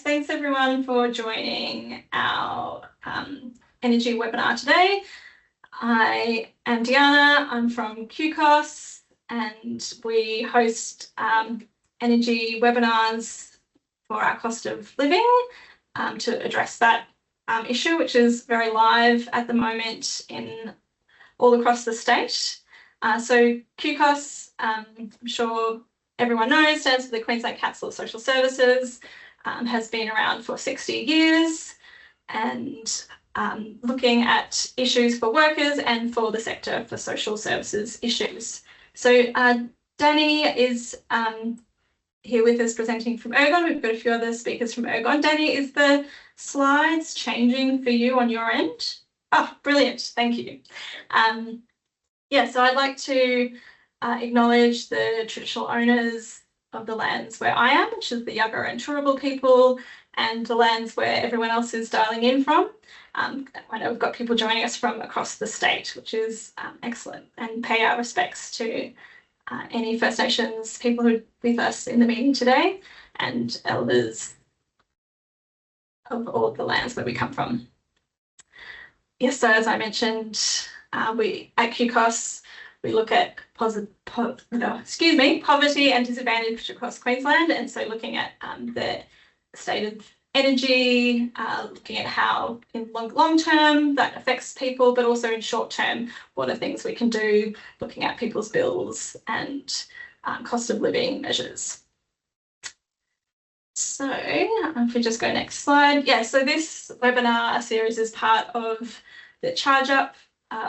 thanks everyone for joining our energy webinar today. I am Diana, I'm from QCOS, and we host energy webinars for our cost of living to address that issue, which is very live at the moment in all across the state. So QCOS, I'm sure everyone knows, stands for the Queensland Council of Social Services, has been around for 60 years and looking at issues for workers and for the sector for social services issues. So Danny is here with us presenting from Ergon. We've got a few other speakers from Ergon. Danny, is the slides changing for you on your end? Oh, brilliant, thank you. Yeah, so I'd like to acknowledge the traditional owners of the lands where I am, which is the Yagara and Turrbal people, and the lands where everyone else is dialing in from. I know we've got people joining us from across the state, which is excellent, and pay our respects to any First Nations people who are with us in the meeting today and elders of all of the lands where we come from. Yes, so as I mentioned, we at QCOS, we look at poverty and disadvantage across Queensland, and so looking at the state of energy, looking at how in long term that affects people, but also in short term, what are things we can do, looking at people's bills and cost of living measures. So if we just go next slide. Yeah, so this webinar series is part of the Charge Up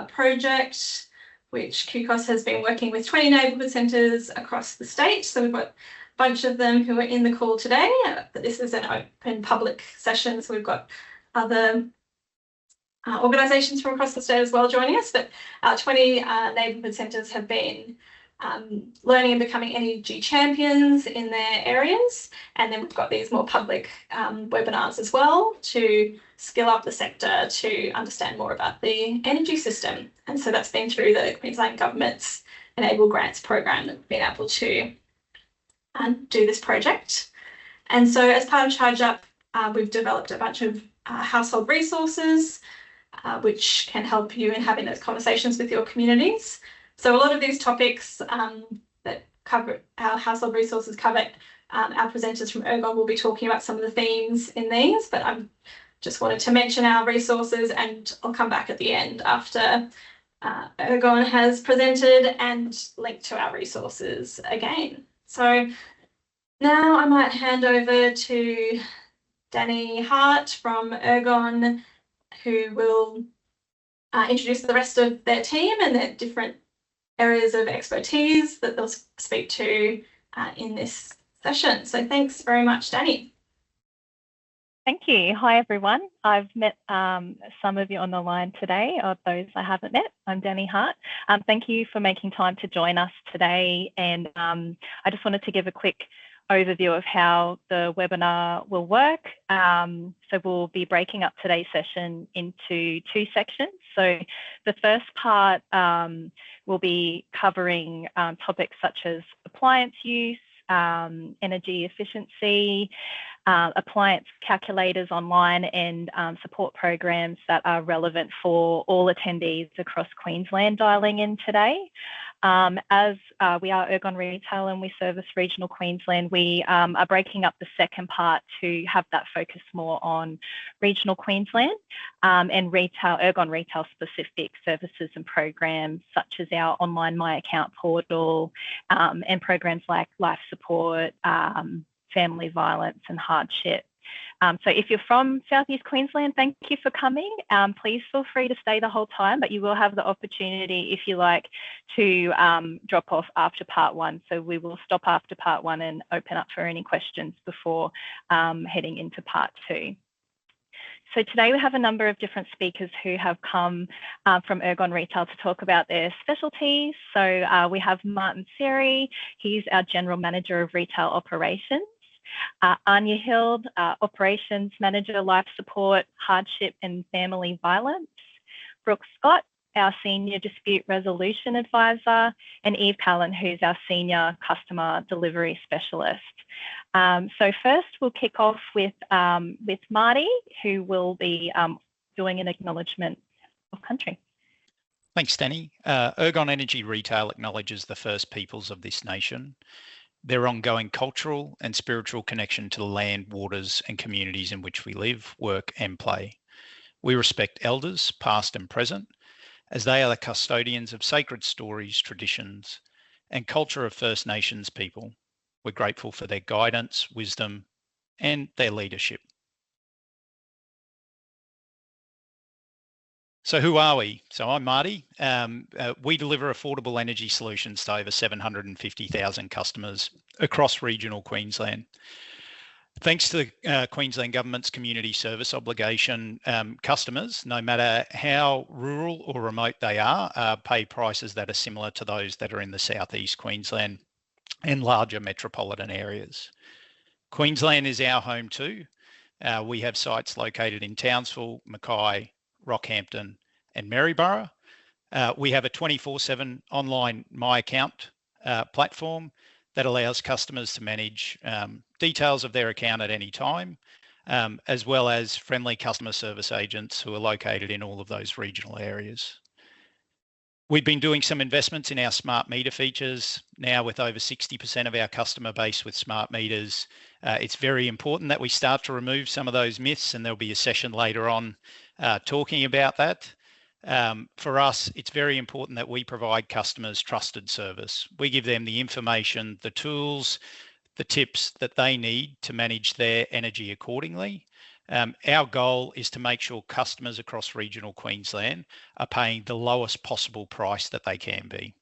project, which QCOS has been working with 20 neighbourhood centres across the state. So we've got a bunch of them who are in the call today, but this is an open public session, so we've got other organisations from across the state as well joining us, but 20 neighbourhood centres have been learning and becoming energy champions in their areas, and then we've got these more public webinars as well to skill up the sector to understand more about the energy system. And so that's been through the Queensland Government's Enable Grants program that we've been able to do this project. And so as part of Charge Up, we've developed a bunch of household resources which can help you in having those conversations with your communities. So a lot of these topics that cover our household resources cover, our presenters from Ergon will be talking about some of the themes in these, but I just wanted to mention our resources, and I'll come back at the end after Ergon has presented and link to our resources again. So now I might hand over to Danny Hart from Ergon, who will introduce the rest of their team and their different areas of expertise that they'll speak to in this session. So thanks very much, Danny. Thank you. Hi, everyone. I've met some of you on the line today, or those I haven't met. I'm Danny Hart. Thank you for making time to join us today. And I just wanted to give a quick overview of how the webinar will work. So we'll be breaking up today's session into two sections. So the first part will be covering topics such as appliance use, energy efficiency, appliance calculators online, and support programs that are relevant for all attendees across Queensland dialing in today. As we are Ergon Retail and we service regional Queensland, we are breaking up the second part to have that focus more on regional Queensland and Ergon Retail specific services and programs such as our online My Account portal and programs like life support, family violence and hardship. So if you're from Southeast Queensland, thank you for coming. Please feel free to stay the whole time, but you will have the opportunity, if you like, to drop off after part one. So we will stop after part one and open up for any questions before heading into part two. So today we have a number of different speakers who have come from Ergon Retail to talk about their specialties. So we have Martin Seri, he's our General Manager of Retail Operations. Anya Hild, Operations Manager, Life Support, Hardship and Family Violence. Brooke Scott, our Senior Dispute Resolution Advisor, and Eve Callan, who's our Senior Customer Delivery Specialist. So first we'll kick off with Marty, who will be doing an acknowledgement of country. Thanks, Danny. Ergon Energy Retail acknowledges the First Peoples of this nation, their ongoing cultural and spiritual connection to the land, waters and communities in which we live, work and play. We respect elders, past and present, as they are the custodians of sacred stories, traditions and culture of First Nations people. We're grateful for their guidance, wisdom and their leadership. So who are we? So I'm Marty. We deliver affordable energy solutions to over 750,000 customers across regional Queensland. Thanks to the Queensland Government's community service obligation, customers, no matter how rural or remote they are, pay prices that are similar to those that are in the southeast Queensland and larger metropolitan areas. Queensland is our home too. We have sites located in Townsville, Mackay, Rockhampton and Maryborough. We have a 24/7 online My Account platform that allows customers to manage details of their account at any time, as well as friendly customer service agents who are located in all of those regional areas. We've been doing some investments in our smart meter features. Now with over 60% of our customer base with smart meters, it's very important that we start to remove some of those myths, and there'll be a session later on talking about that. For us, it's very important that we provide customers trusted service. We give them the information, the tools, the tips that they need to manage their energy accordingly. Our goal is to make sure customers across regional Queensland are paying the lowest possible price that they can be.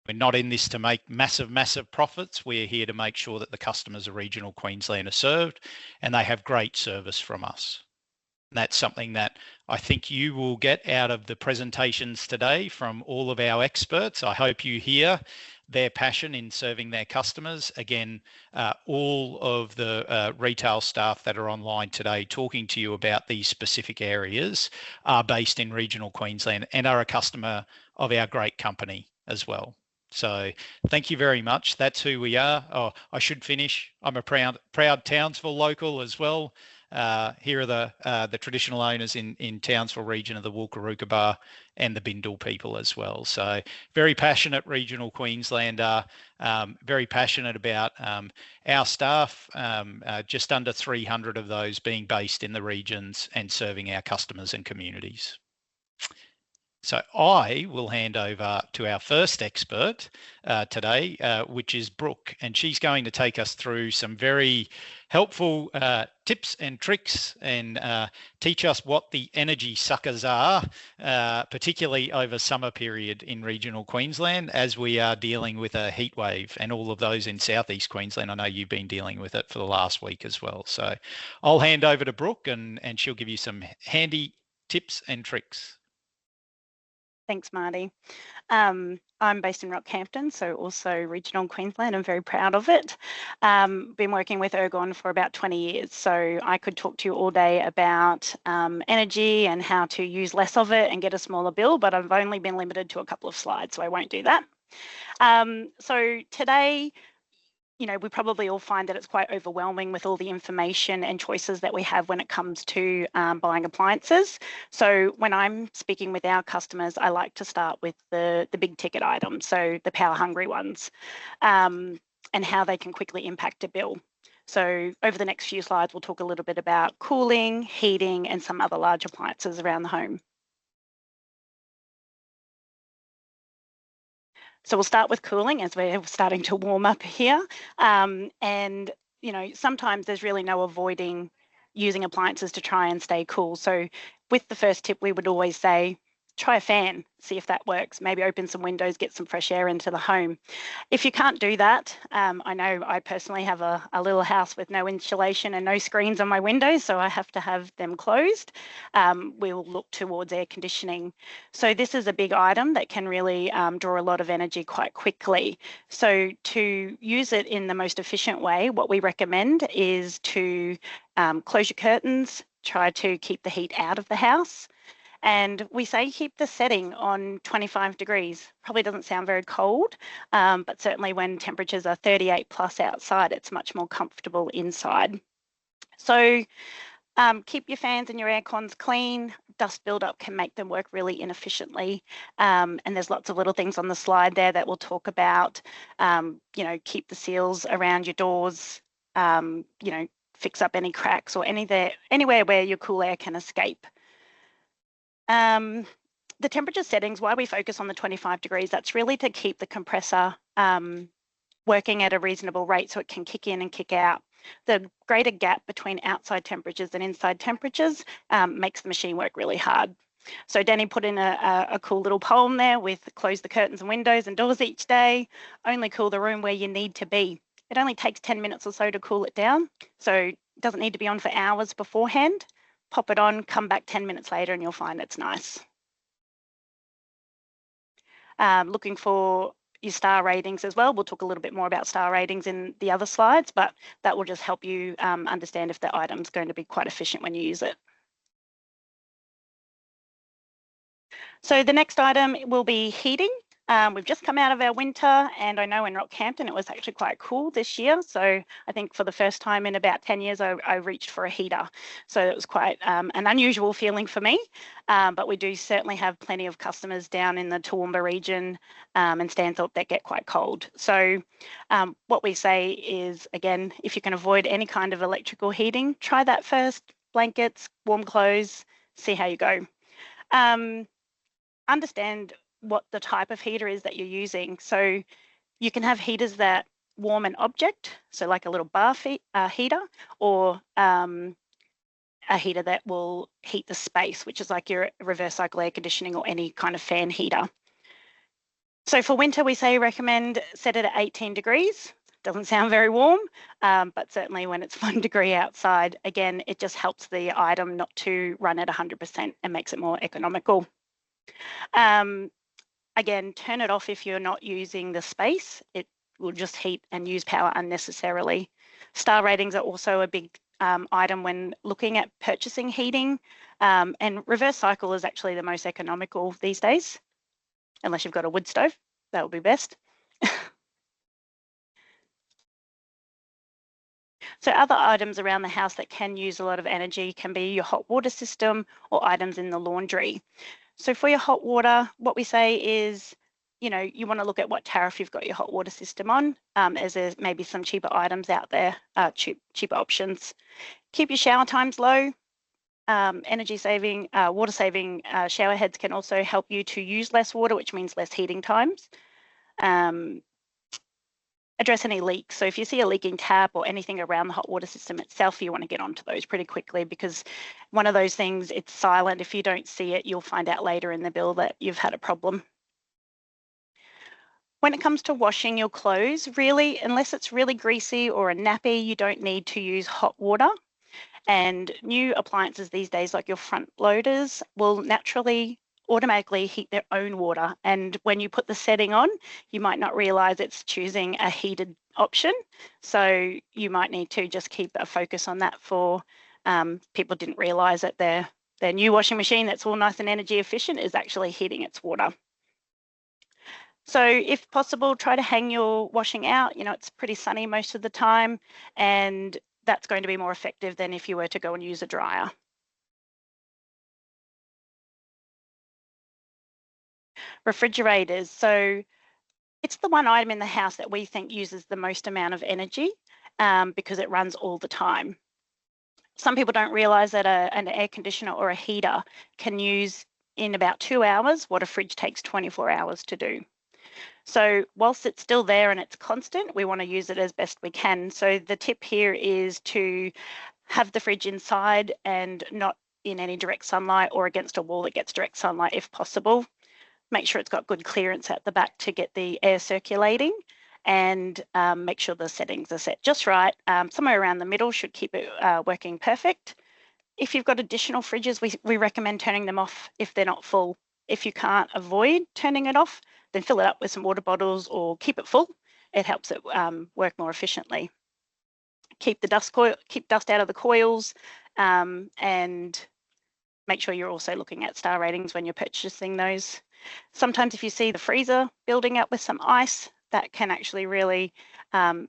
We're not in this to make massive profits. We're here to make sure that the customers of regional Queensland are served and they have great service from us. And that's something that I think you will get out of the presentations today from all of our experts. I hope you hear their passion in serving their customers. Again, all of the retail staff that are online today talking to you about these specific areas are based in regional Queensland and are a customer of our great company as well. So thank you very much. That's who we are. Oh, I should finish. I'm a proud Townsville local as well. Here are the traditional owners in Townsville region of the Wulkaruka and the Bindal people as well. So very passionate regional Queenslander, very passionate about our staff, just under 300 of those being based in the regions and serving our customers and communities. So I will hand over to our first expert today, which is Brooke, and she's going to take us through some very helpful tips and tricks and teach us what the energy suckers are, particularly over summer period in regional Queensland as we are dealing with a heat wave, and all of those in southeast Queensland. I know you've been dealing with it for the last week as well. So I'll hand over to Brooke and she'll give you some handy tips and tricks. Thanks, Marty. I'm based in Rockhampton, so also regional Queensland. I'm very proud of it. Been working with Ergon for about 20 years, so I could talk to you all day about energy and how to use less of it and get a smaller bill, but I've only been limited to a couple of slides, so I won't do that. So today, you know, we probably all find that it's quite overwhelming with all the information and choices that we have when it comes to buying appliances. So when I'm speaking with our customers, I like to start with the big ticket items, so the power hungry ones, and how they can quickly impact a bill. So over the next few slides, we'll talk a little bit about cooling, heating, and some other large appliances around the home. So we'll start with cooling as we're starting to warm up here. And, you know, sometimes there's really no avoiding using appliances to try and stay cool. So with the first tip, we would always say, try a fan, see if that works. Maybe open some windows, get some fresh air into the home. If you can't do that, I know I personally have a little house with no insulation and no screens on my windows, so I have to have them closed. We'll look towards air conditioning. So this is a big item that can really draw a lot of energy quite quickly. So to use it in the most efficient way, what we recommend is to close your curtains, try to keep the heat out of the house, And we say keep the setting on 25 degrees. Probably doesn't sound very cold, but certainly when temperatures are 38 plus outside, it's much more comfortable inside. So keep your fans and your air cons clean. Dust buildup can make them work really inefficiently. And there's lots of little things on the slide there that we'll talk about. You know, keep the seals around your doors, you know, fix up any cracks or anywhere where your cool air can escape. The temperature settings, why we focus on the 25 degrees, that's really to keep the compressor working at a reasonable rate so it can kick in and kick out. The greater gap between outside temperatures and inside temperatures makes the machine work really hard. So Danny put in a cool little poem there with close the curtains and windows and doors each day, only cool the room where you need to be. It only takes 10 minutes or so to cool it down, so it doesn't need to be on for hours beforehand. Pop it on, come back 10 minutes later and you'll find it's nice. Looking for your star ratings as well. We'll talk a little bit more about star ratings in the other slides, but that will just help you understand if the item's going to be quite efficient when you use it. So the next item will be heating. We've just come out of our winter, and I know in Rockhampton it was actually quite cool this year. So I think for the first time in about 10 years, I reached for a heater. So it was quite an unusual feeling for me, but we do certainly have plenty of customers down in the Toowoomba region and Stanthorpe that get quite cold. So what we say is, again, if you can avoid any kind of electrical heating, try that first. Blankets, warm clothes, see how you go. Understand what the type of heater is that you're using. So you can have heaters that warm an object, so like a little bar heater, or a heater that will heat the space, which is like your reverse cycle air conditioning or any kind of fan heater. So for winter, we say recommend set it at 18 degrees. Doesn't sound very warm, but certainly when it's 1 degree outside, again, it just helps the item not to run at 100% and makes it more economical. Again, turn it off if you're not using the space. It will just heat and use power unnecessarily. Star ratings are also a big item when looking at purchasing heating, and reverse cycle is actually the most economical these days, unless you've got a wood stove, that would be best. So other items around the house that can use a lot of energy can be your hot water system or items in the laundry. So for your hot water, what we say is, you know, you want to look at what tariff you've got your hot water system on, as there's maybe some cheaper items out there, cheaper options. Keep your shower times low. Energy saving, water saving shower heads can also help you to use less water, which means less heating times. Address any leaks. So if you see a leaking tap or anything around the hot water system itself, you want to get onto those pretty quickly, because one of those things, it's silent. If you don't see it, you'll find out later in the bill that you've had a problem. When it comes to washing your clothes, really, unless it's really greasy or a nappy, you don't need to use hot water. And new appliances these days, like your front loaders, will naturally automatically heat their own water. And when you put the setting on, you might not realize it's choosing a heated option. So you might need to just keep a focus on that for people didn't realize that their new washing machine that's all nice and energy efficient is actually heating its water. So if possible, try to hang your washing out. You know, it's pretty sunny most of the time, and that's going to be more effective than if you were to go and use a dryer. Refrigerators. So it's the one item in the house that we think uses the most amount of energy because it runs all the time. Some people don't realize that an air conditioner or a heater can use in about 2 hours what a fridge takes 24 hours to do. So whilst it's still there and it's constant, we want to use it as best we can. So the tip here is to have the fridge inside and not in any direct sunlight or against a wall that gets direct sunlight if possible. Make sure it's got good clearance at the back to get the air circulating, and make sure the settings are set just right. Somewhere around the middle should keep it working perfect. If you've got additional fridges, we recommend turning them off if they're not full. If you can't avoid turning it off, then fill it up with some water bottles or keep it full. It helps it work more efficiently. Keep dust out of the coils, and make sure you're also looking at star ratings when you're purchasing those. Sometimes if you see the freezer building up with some ice, that can actually really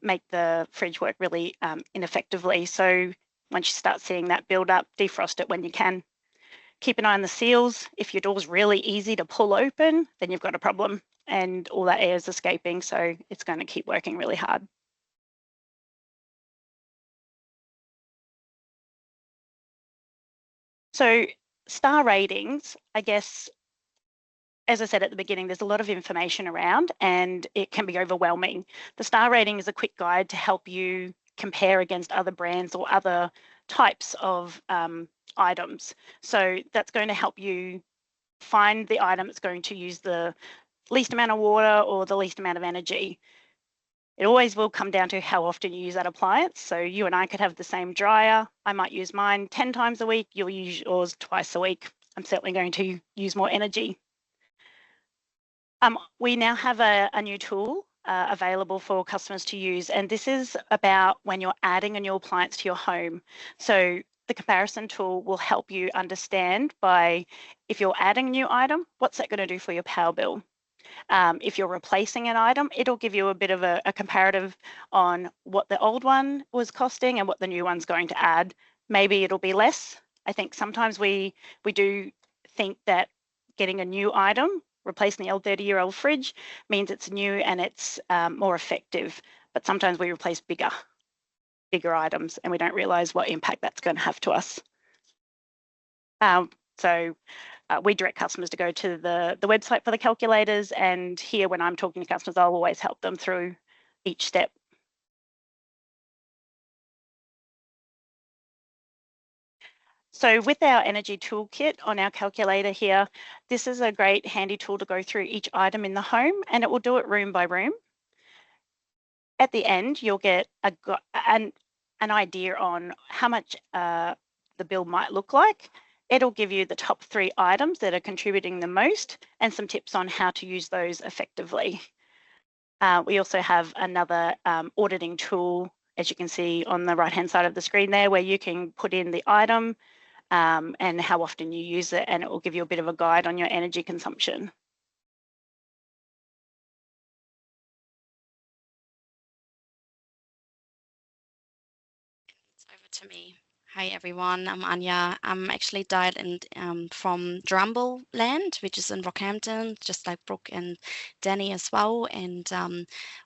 make the fridge work really ineffectively. So once you start seeing that build up, defrost it when you can. Keep an eye on the seals. If your door's really easy to pull open, then you've got a problem and all that air is escaping, so it's going to keep working really hard. So star ratings, I guess, as I said at the beginning, there's a lot of information around and it can be overwhelming. The star rating is a quick guide to help you compare against other brands or other types of items. So that's going to help you find the item that's going to use the least amount of water or the least amount of energy. It always will come down to how often you use that appliance. So you and I could have the same dryer. I might use mine 10 times a week. You'll use yours twice a week. I'm certainly going to use more energy. We now have a new tool available for customers to use, and this is about when you're adding a new appliance to your home. So the comparison tool will help you understand by if you're adding a new item, what's that going to do for your power bill? If you're replacing an item, it'll give you a bit of a comparative on what the old one was costing and what the new one's going to add. Maybe it'll be less. I think sometimes we do think that getting a new item, replacing the old 30-year-old fridge, means it's new and it's more effective. But sometimes we replace bigger items and we don't realise what impact that's going to have to us. We direct customers to go to the website for the calculators, and here when I'm talking to customers, I'll always help them through each step. So with our energy toolkit on our calculator here, this is a great handy tool to go through each item in the home, and it will do it room by room. At the end, you'll get an idea on how much the bill might look like. It'll give you the top 3 items that are contributing the most and some tips on how to use those effectively. We also have another auditing tool, as you can see on the right-hand side of the screen there, where you can put in the item and how often you use it, and it will give you a bit of a guide on your energy consumption. It's over to me. Hi everyone, I'm Anya. I'm actually dialed in from Drumble land, which is in Rockhampton, just like Brooke and Danny as well. And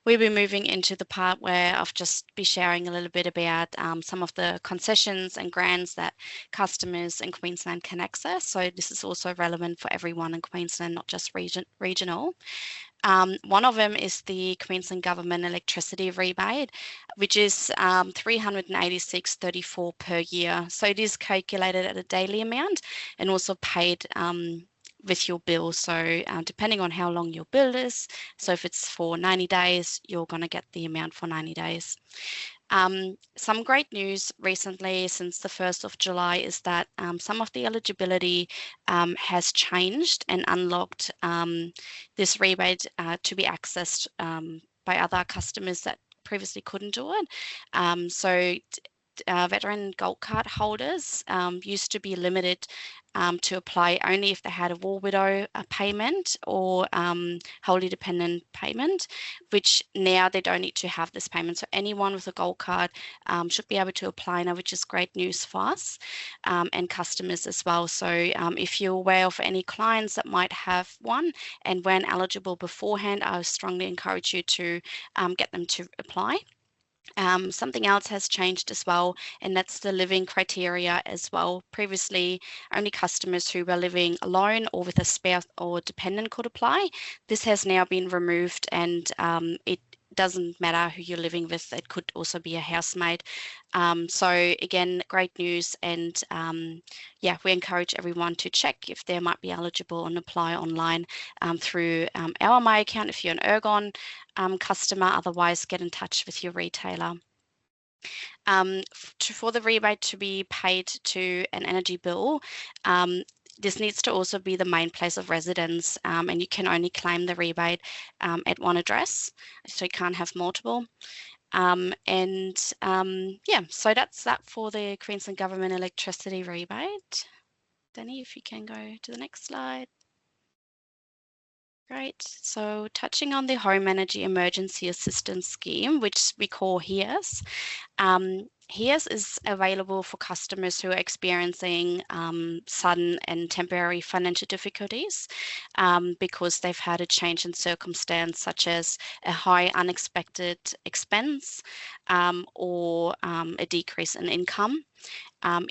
we'll be moving into the part where I'll just be sharing a little bit about some of the concessions and grants that customers in Queensland can access. So this is also relevant for everyone in Queensland, not just regional. One of them is the Queensland Government electricity rebate, which is $386.34 per year. So it is calculated at a daily amount and also paid with your bill. So depending on how long your bill is, so if it's for 90 days, you're going to get the amount for 90 days. Some great news recently since the 1st of July is that some of the eligibility has changed and unlocked this rebate to be accessed by other customers that previously couldn't do it. Veteran gold card holders used to be limited to apply only if they had a war widow payment or wholly dependent payment, which now they don't need to have this payment. So anyone with a gold card should be able to apply now, which is great news for us and customers as well. So if you're aware of any clients that might have one and weren't eligible beforehand, I strongly encourage you to get them to apply. Something else has changed as well, and that's the living criteria as well. Previously, only customers who were living alone or with a spouse or dependent could apply. This has now been removed, and it doesn't matter who you're living with. It could also be a housemate. So again, great news, and yeah, we encourage everyone to check if they might be eligible and apply online through our My Account if you're an Ergon customer. Otherwise, get in touch with your retailer. For the rebate to be paid to an energy bill, this needs to also be the main place of residence, and you can only claim the rebate at one address, so you can't have multiple. Yeah, so that's that for the Queensland Government electricity rebate. Danny, if you can go to the next slide. Great. So touching on the Home Energy Emergency Assistance Scheme, which we call HEAS. HEAS is available for customers who are experiencing sudden and temporary financial difficulties because they've had a change in circumstance, such as a high unexpected expense or a decrease in income.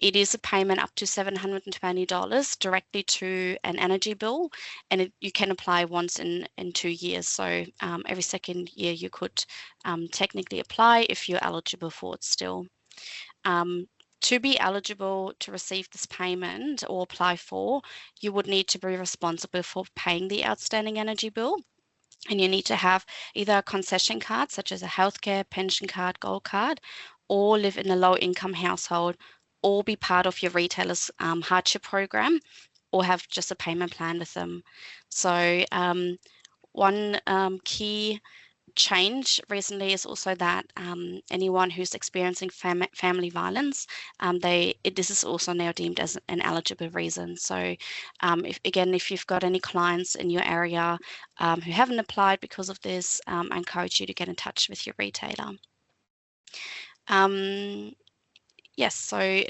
It is a payment up to $720 directly to an energy bill, and you can apply once in 2 years. So every second year you could technically apply if you're eligible for it still. To be eligible to receive this payment or apply for, you would need to be responsible for paying the outstanding energy bill. And you need to have either a concession card, such as a healthcare, pension card, gold card, or live in a low-income household, or be part of your retailer's hardship program, or have just a payment plan with them. So one key change recently is also that anyone who's experiencing family violence, this is also now deemed as an eligible reason. So if you've got any clients in your area who haven't applied because of this, I encourage you to get in touch with your retailer. Yes, so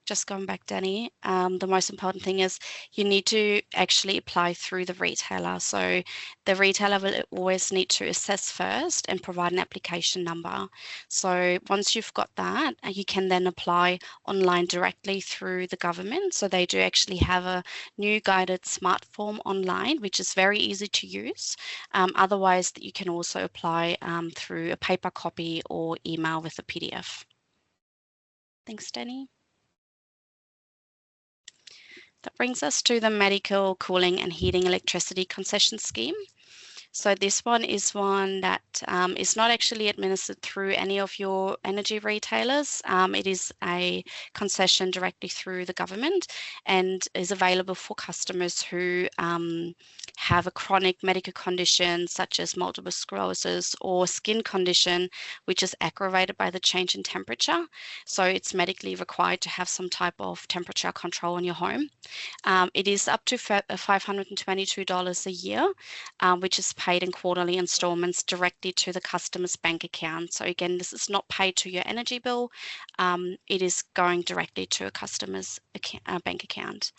just going back, Danny, the most important thing is you need to actually apply through the retailer. So the retailer will always need to assess first and provide an application number. So once you've got that, you can then apply online directly through the government. So they do actually have a new guided smart form online, which is very easy to use. Otherwise, you can also apply through a paper copy or email with a PDF. Thanks, Danny. That brings us to the medical cooling and heating electricity concession scheme. So this one is one that is not actually administered through any of your energy retailers. It is a concession directly through the government and is available for customers who have a chronic medical condition such as multiple sclerosis or skin condition which is aggravated by the change in temperature. So it's medically required to have some type of temperature control in your home. It is up to $522 a year, which is paid in quarterly installments directly to the customer's bank account. So again, this is not paid to your energy bill. It is going directly to a customer's bank account.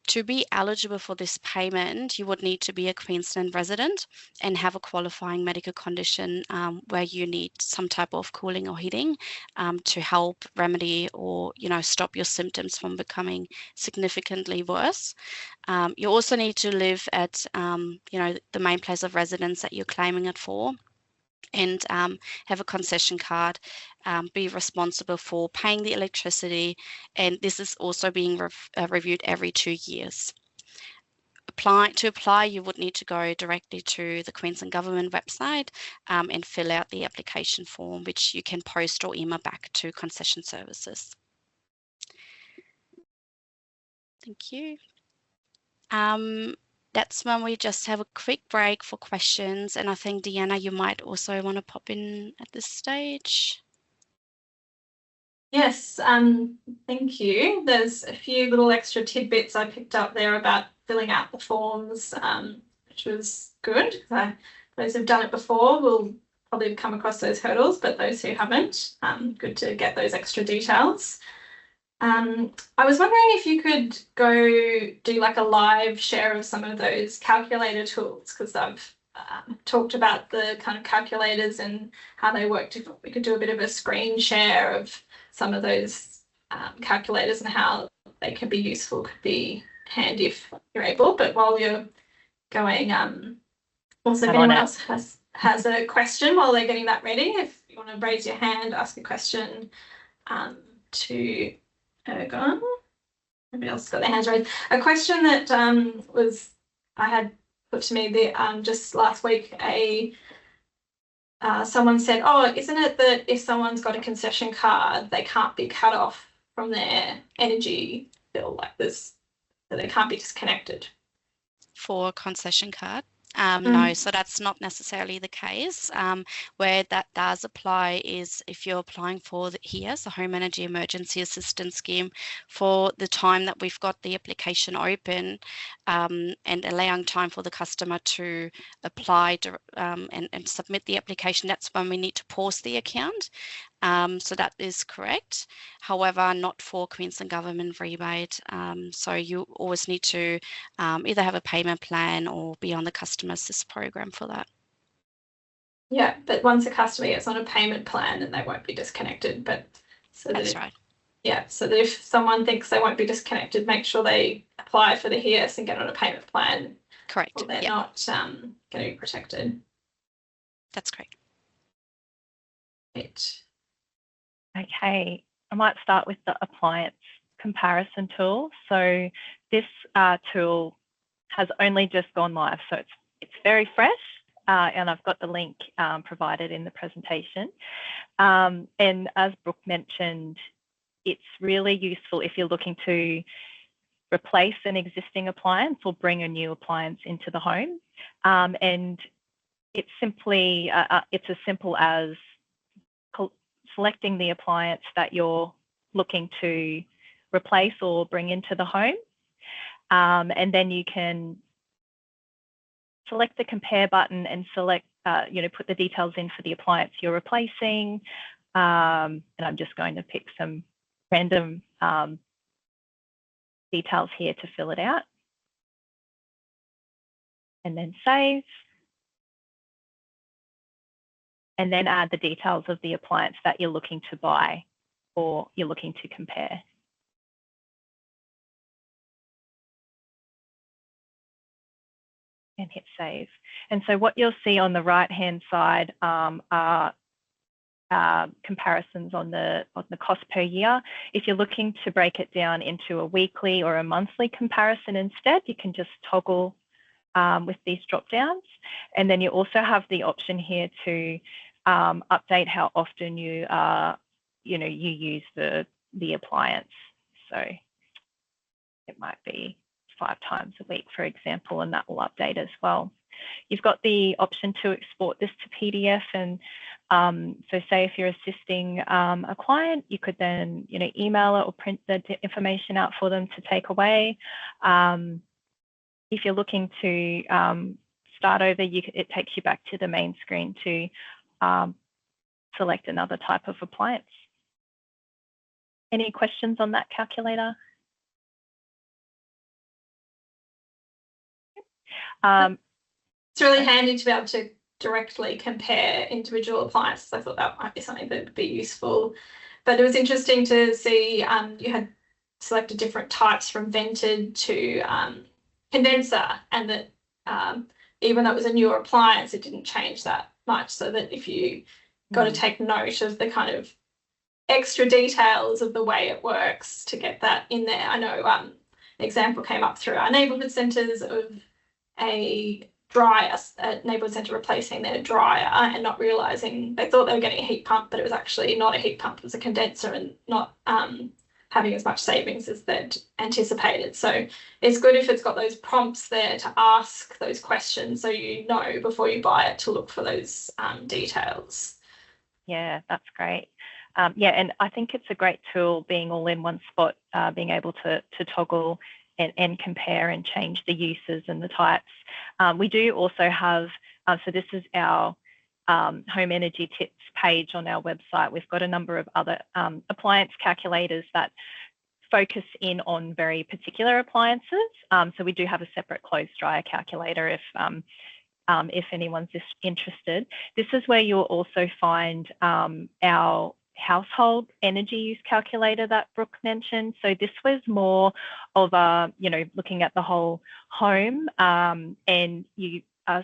To be eligible for this payment, you would need to be a Queensland resident and have a qualifying medical condition where you need some type of cooling or heating to help remedy or stop your symptoms from becoming significantly worse. You also need to live at the main place of residence that you're claiming it for, and have a concession card, be responsible for paying the electricity, and this is also being reviewed every 2 years. To apply, you would need to go directly to the Queensland Government website and fill out the application form, which you can post or email back to concession services. Thank you. That's when we just have a quick break for questions. And I think, Deanna, you might also want to pop in at this stage. Yes, thank you. There's a few little extra tidbits I picked up there about filling out the forms, which was good. Those who've done it before will probably come across those hurdles, but those who haven't, good to get those extra details. I was wondering if you could go do like a live share of some of those calculator tools, because I've talked about the kind of calculators and how they worked. If we could do a bit of a screen share of some of those calculators and how they could be useful, could be handy if you're able. But while you're going, also if anyone else has a question while they're getting that ready, if you want to raise your hand, ask a question to Ergon. Everybody else got their hands raised. A question that I had put to me just last week, someone said, oh, isn't it that if someone's got a concession card, they can't be cut off from their energy bill like this, so they can't be disconnected? For a concession card? No, so that's not necessarily the case. Where that does apply is if you're applying for the HEAS, the Home Energy Emergency Assistance Scheme, for the time that we've got the application open, and allowing time for the customer to apply and submit the application, that's when we need to pause the account. So that is correct. However, not for Queensland Government rebate. So you always need to either have a payment plan or be on the customer assist program for that. Yeah, but once a customer gets on a payment plan, then they won't be disconnected. But so that's right. Yeah, so that if someone thinks they won't be disconnected, make sure they apply for the HEAS and get on a payment plan. Correct. Or they're not going to be protected. That's correct. Right. Okay, I might start with the appliance comparison tool. So this tool has only just gone live, so it's very fresh, and I've got the link provided in the presentation. And as Brooke mentioned, it's really useful if you're looking to replace an existing appliance or bring a new appliance into the home. And it's simply, it's as simple as selecting the appliance that you're looking to replace or bring into the home. And then you can select the compare button and select, put the details in for the appliance you're replacing. And I'm just going to pick some random details here to fill it out. And then save. And then add the details of the appliance that you're looking to buy or you're looking to compare. And hit save. And so what you'll see on the right-hand side are comparisons on the cost per year. If you're looking to break it down into a weekly or a monthly comparison instead, you can just toggle with these drop downs. And then you also have the option here to update how often you use the appliance. So it might be 5 times a week, for example, and that will update as well. You've got the option to export this to PDF, and so say if you're assisting a client, you could then email it or print the information out for them to take away. If you're looking to start over, it takes you back to the main screen to select another type of appliance. Any questions on that calculator? It's really handy to be able to directly compare individual appliances. I thought that might be something that would be useful. But it was interesting to see you had selected different types from vented to condenser, and that even though it was a newer appliance, it didn't change that much. So that if you got to take note of the kind of extra details of the way it works to get that in there. I know an example came up through our neighbourhood centres of a neighbourhood centre replacing their dryer and not realising they thought they were getting a heat pump, but it was actually not a heat pump, it was a condenser, and not having as much savings as they'd anticipated. So it's good if it's got those prompts there to ask those questions so you know before you buy it to look for those details. Yeah, that's great. Yeah, and I think it's a great tool being all in one spot, being able to toggle and compare and change the uses and the types. We do also have, so this is our home energy tips page on our website. We've got a number of other appliance calculators that focus in on very particular appliances. So we do have a separate clothes dryer calculator if anyone's interested. This is where you'll also find our household energy use calculator that Brooke mentioned. So this was more of a, looking at the whole home, and you are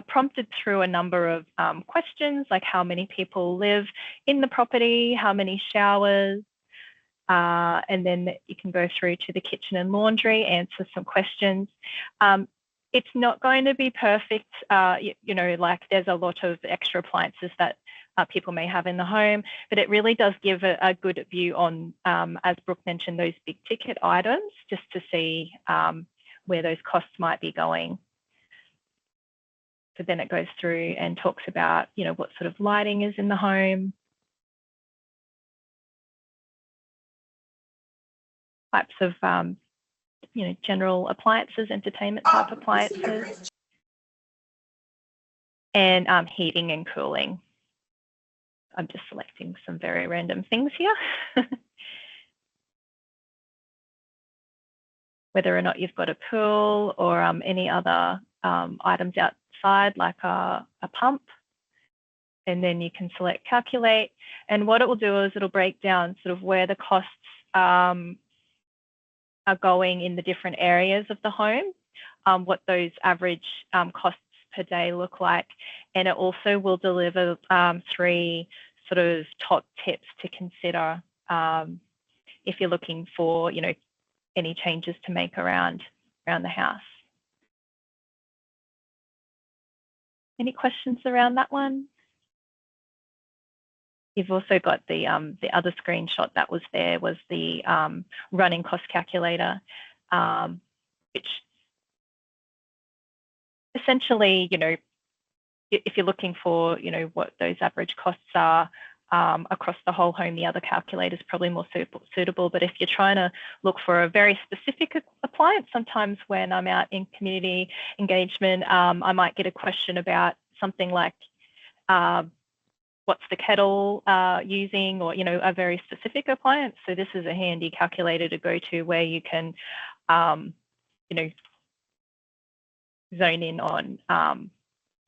prompted through a number of questions, like how many people live in the property, how many showers, and then you can go through to the kitchen and laundry, answer some questions. It's not going to be perfect, like there's a lot of extra appliances that people may have in the home, but it really does give a good view on, as Brooke mentioned, those big ticket items, just to see where those costs might be going. So then it goes through and talks about, you know, what sort of lighting is in the home, types of, you know, general appliances, entertainment type appliances, and heating and cooling. I'm just selecting some very random things here. Whether or not you've got a pool or any other items outside, like a pump. And then you can select calculate. And what it will do is it'll break down sort of where the costs are going in the different areas of the home, what those average costs per day look like. And it also will deliver 3 sort of top tips to consider if you're looking for, you know, any changes to make around the house. Any questions around that one? You've also got the other screenshot that was there was the running cost calculator, which essentially, you know, if you're looking for, you know, what those average costs are across the whole home, the other calculator is probably more suitable. But if you're trying to look for a very specific appliance, sometimes when I'm out in community engagement, I might get a question about something like what's the kettle using, or, you know, a very specific appliance. So this is a handy calculator to go to where you can, you know, zone in on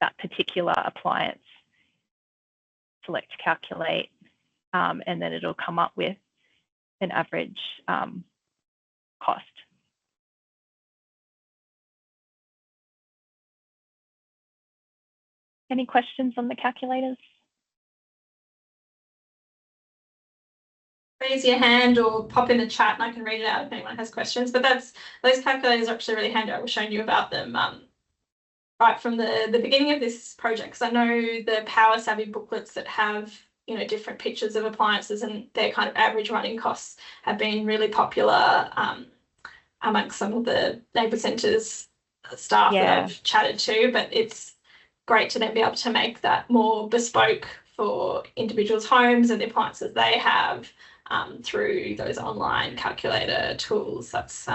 that particular appliance. Select calculate, and then it'll come up with an average cost. Any questions on the calculators? Raise your hand or pop in the chat and I can read it out if anyone has questions. But those calculators are actually really handy. I was showing you about them right from the beginning of this project, because I know the Power Savvy booklets that have, you know, different pictures of appliances and their kind of average running costs have been really popular amongst some of the neighbourhood centres staff that I've chatted to. But it's great to then be able to make that more bespoke for individuals' homes and the appliances they have through those online calculator tools. That's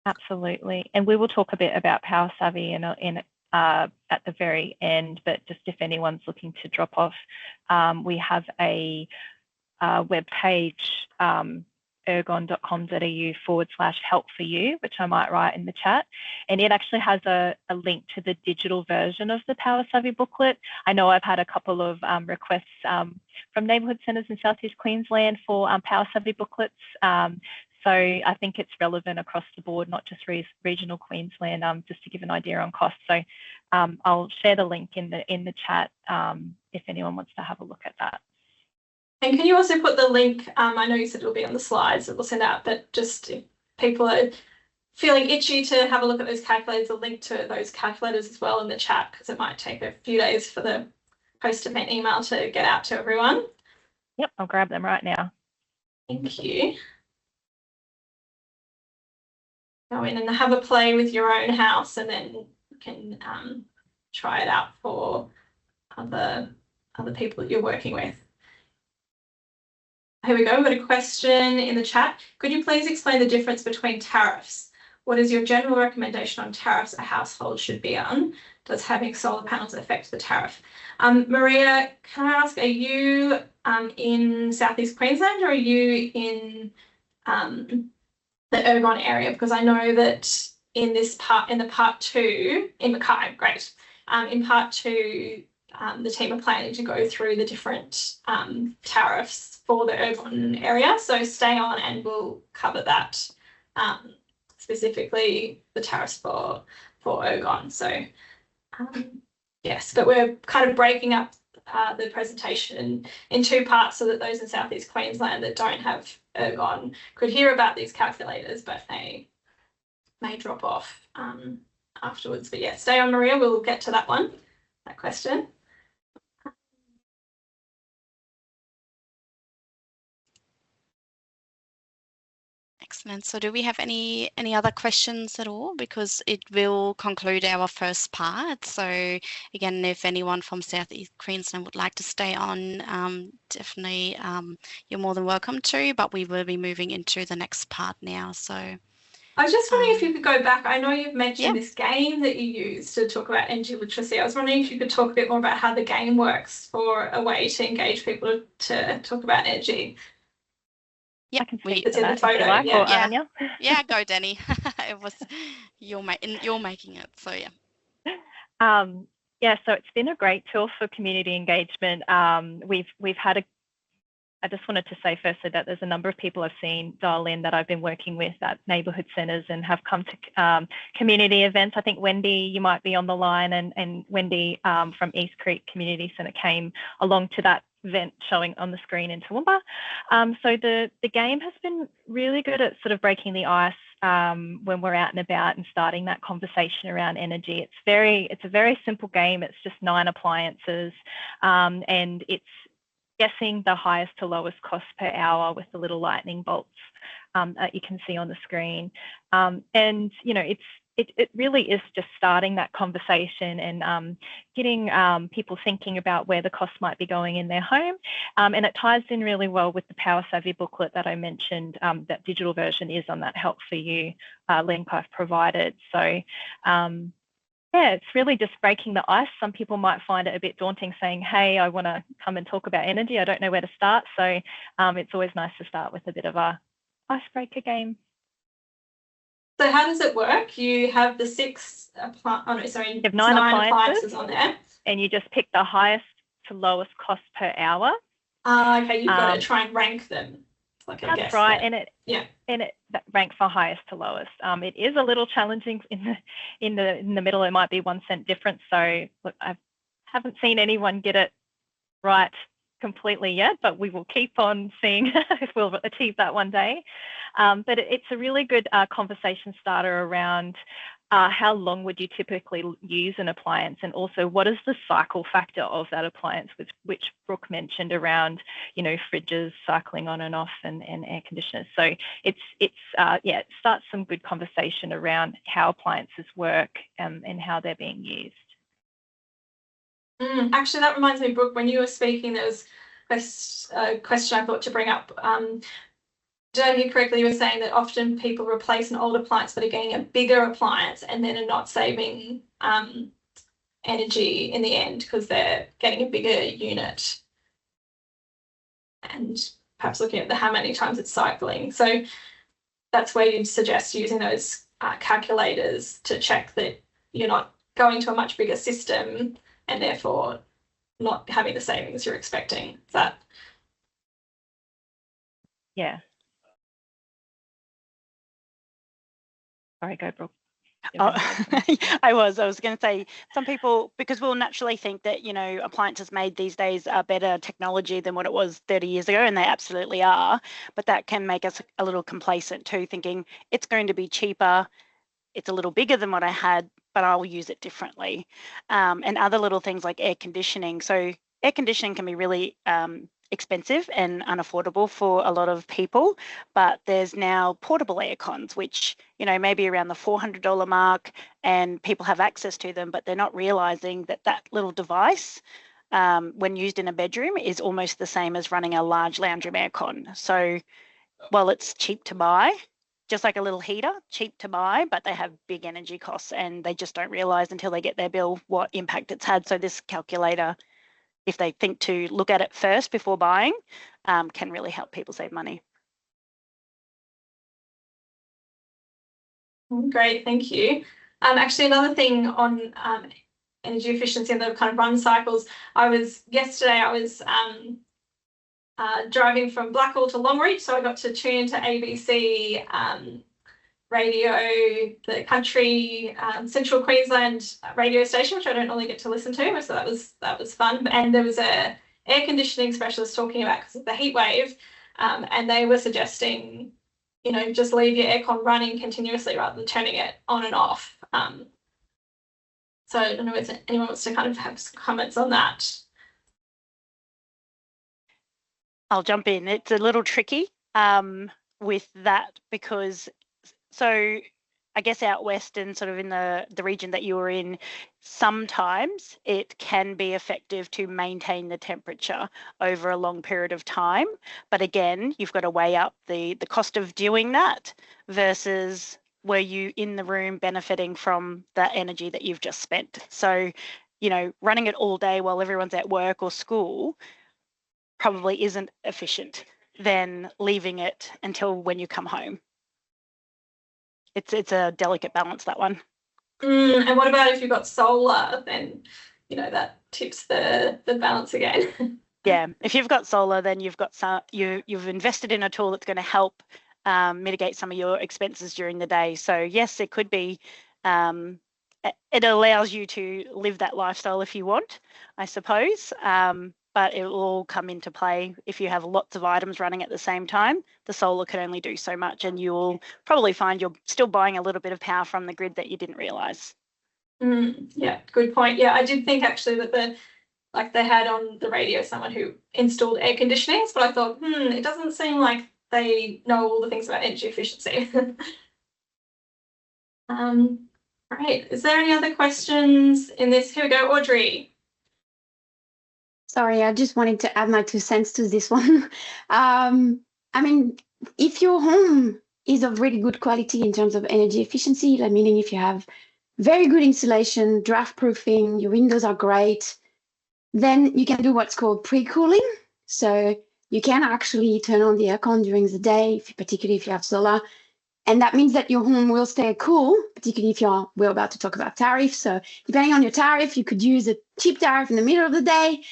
absolutely. And we will talk a bit about Power Savvy in at the very end, but just if anyone's looking to drop off, we have a web page, ergon.com.au/help for you, which I might write in the chat. And it actually has a link to the digital version of the Power Savvy booklet. I know I've had a couple of requests from neighbourhood centres in South East Queensland for Power Savvy booklets. So I think it's relevant across the board, not just regional Queensland, just to give an idea on cost. So I'll share the link in the chat if anyone wants to have a look at that. And can you also put the link, I know you said it'll be on the slides that we'll send out, but just if people are feeling itchy to have a look at those calculators, a link to those calculators as well in the chat, because it might take a few days for the post-event email to get out to everyone. Yep, I'll grab them right now. Thank you. Go in and have a play with your own house, and then you can try it out for other people that you're working with. Here we go. We've got a question in the chat. Could you please explain the difference between tariffs? What is your general recommendation on tariffs a household should be on? Does having solar panels affect the tariff? Maria, can I ask, are you in South East Queensland, or are you in the Ergon area? Because I know that in part 2, in Mackay, great. In part 2, the team are planning to go through the different tariffs for the Ergon area. So stay on and we'll cover that, specifically the tariffs for Ergon. So yes, but we're kind of breaking up the presentation in 2 parts so that those in South East Queensland that don't have Ergon could hear about these calculators, but they may drop off afterwards. But yeah, stay on, Maria. We'll get to that question. Excellent. So do we have any other questions at all? Because it will conclude our first part. So again, if anyone from South East Queensland would like to stay on, definitely you're more than welcome to, but we will be moving into the next part now. So I was just wondering if you could go back. I know you've mentioned yeah. this game that you use to talk about energy literacy. I was wondering if you could talk a bit more about how the game works for a way to engage people to talk about energy. Yeah, I can speak It's to in the that if you photo, like, yeah. or Anya. Yeah, go, Danny. It was you're making it, so yeah. Yeah, so it's been a great tool for community engagement. We've had I just wanted to say firstly that there's a number of people I've seen dial in that I've been working with at neighbourhood centres and have come to community events. I think Wendy, you might be on the line, and Wendy from East Creek Community Centre came along to that event showing on the screen in Toowoomba. So the game has been really good at sort of breaking the ice when we're out and about and starting that conversation around energy. It's a very simple game. It's just 9 appliances, and it's guessing the highest to lowest cost per hour with the little lightning bolts that you can see on the screen. And you know, it really is just starting that conversation and getting people thinking about where the costs might be going in their home. And it ties in really well with the Power Savvy booklet that I mentioned. That digital version is on that Help For You link I've provided. So yeah, it's really just breaking the ice. Some people might find it a bit daunting saying, hey, I want to come and talk about energy. I don't know where to start. So it's always nice to start with a bit of a icebreaker game. So how does it work? You have the 9 appliances on there. And you just pick the highest to lowest cost per hour. Okay, you've got to try and rank them. Like that's right, and it ranks for highest to lowest. It is a little challenging in the middle. It might be 1 cent difference. So look, I haven't seen anyone get it right completely yet, but we will keep on seeing if we'll achieve that one day. But it's a really good conversation starter around how long would you typically use an appliance, and also what is the cycle factor of that appliance, which Brooke mentioned around, you know, fridges cycling on and off and air conditioners. So it starts some good conversation around how appliances work and how they're being used. Actually, that reminds me, Brooke, when you were speaking, there was a question I thought to bring up. Did I hear correctly? You were saying that often people replace an old appliance but are getting a bigger appliance and then are not saving energy in the end because they're getting a bigger unit, and perhaps looking at how many times it's cycling. So that's where you'd suggest using those calculators to check that you're not going to a much bigger system and therefore not having the savings you're expecting. Is that? Yeah. Sorry, go, Brooke. Oh, I was going to say, some people, because we'll naturally think that, you know, appliances made these days are better technology than what it was 30 years ago, and they absolutely are, but that can make us a little complacent too, thinking it's going to be cheaper, it's a little bigger than what I had, but I'll use it differently. And other little things like air conditioning. So air conditioning can be really expensive and unaffordable for a lot of people, but there's now portable air cons, which, you know, maybe around the $400 mark, and people have access to them, but they're not realizing that that little device, when used in a bedroom, is almost the same as running a large lounge room air con. So while it's cheap to buy, just like a little heater, cheap to buy, but they have big energy costs, and they just don't realize until they get their bill what impact it's had. So this calculator, if they think to look at it first before buying, can really help people save money. Great, thank you. Actually, another thing on energy efficiency and the kind of run cycles, yesterday I was driving from Blackall to Longreach, so I got to tune into ABC radio, the country Central Queensland radio station, which I don't normally get to listen to, so that was fun. And there was a air conditioning specialist talking about, because of the heat wave, and they were suggesting, you know, just leave your aircon running continuously rather than turning it on and off. So I don't know if anyone wants to kind of have some comments on that. I'll jump in. It's a little tricky. with that because, so I guess out west and sort of in the region that you were in, sometimes it can be effective to maintain the temperature over a long period of time. But again, you've got to weigh up the cost of doing that versus were you in the room benefiting from that energy that you've just spent. So, you know, running it all day while everyone's at work or school probably isn't efficient than leaving it until when you come home. It's a delicate balance, that one. And what about if you've got solar? Then, you know, that tips the balance again. Yeah, if you've got solar, then you've got you've invested in a tool that's going to help mitigate some of your expenses during the day. So yes, it could be. It allows you to live that lifestyle if you want, I suppose. But it will all come into play if you have lots of items running at the same time. The solar can only do so much, and you'll probably find you're still buying a little bit of power from the grid that you didn't realise. Yeah, good point. Yeah, I did think actually that they had on the radio someone who installed air conditionings, but I thought, it doesn't seem like they know all the things about energy efficiency. Right. Is there any other questions in this? Here we go, Audrey. Sorry, I just wanted to add my 2 cents to this one. I mean, if your home is of really good quality in terms of energy efficiency, like meaning if you have very good insulation, draft proofing, your windows are great, then you can do what's called pre-cooling. So you can actually turn on the aircon during the day, particularly if you have solar. And that means that your home will stay cool, particularly if we're about to talk about tariff. So depending on your tariff, you could use a cheap tariff in the middle of the day,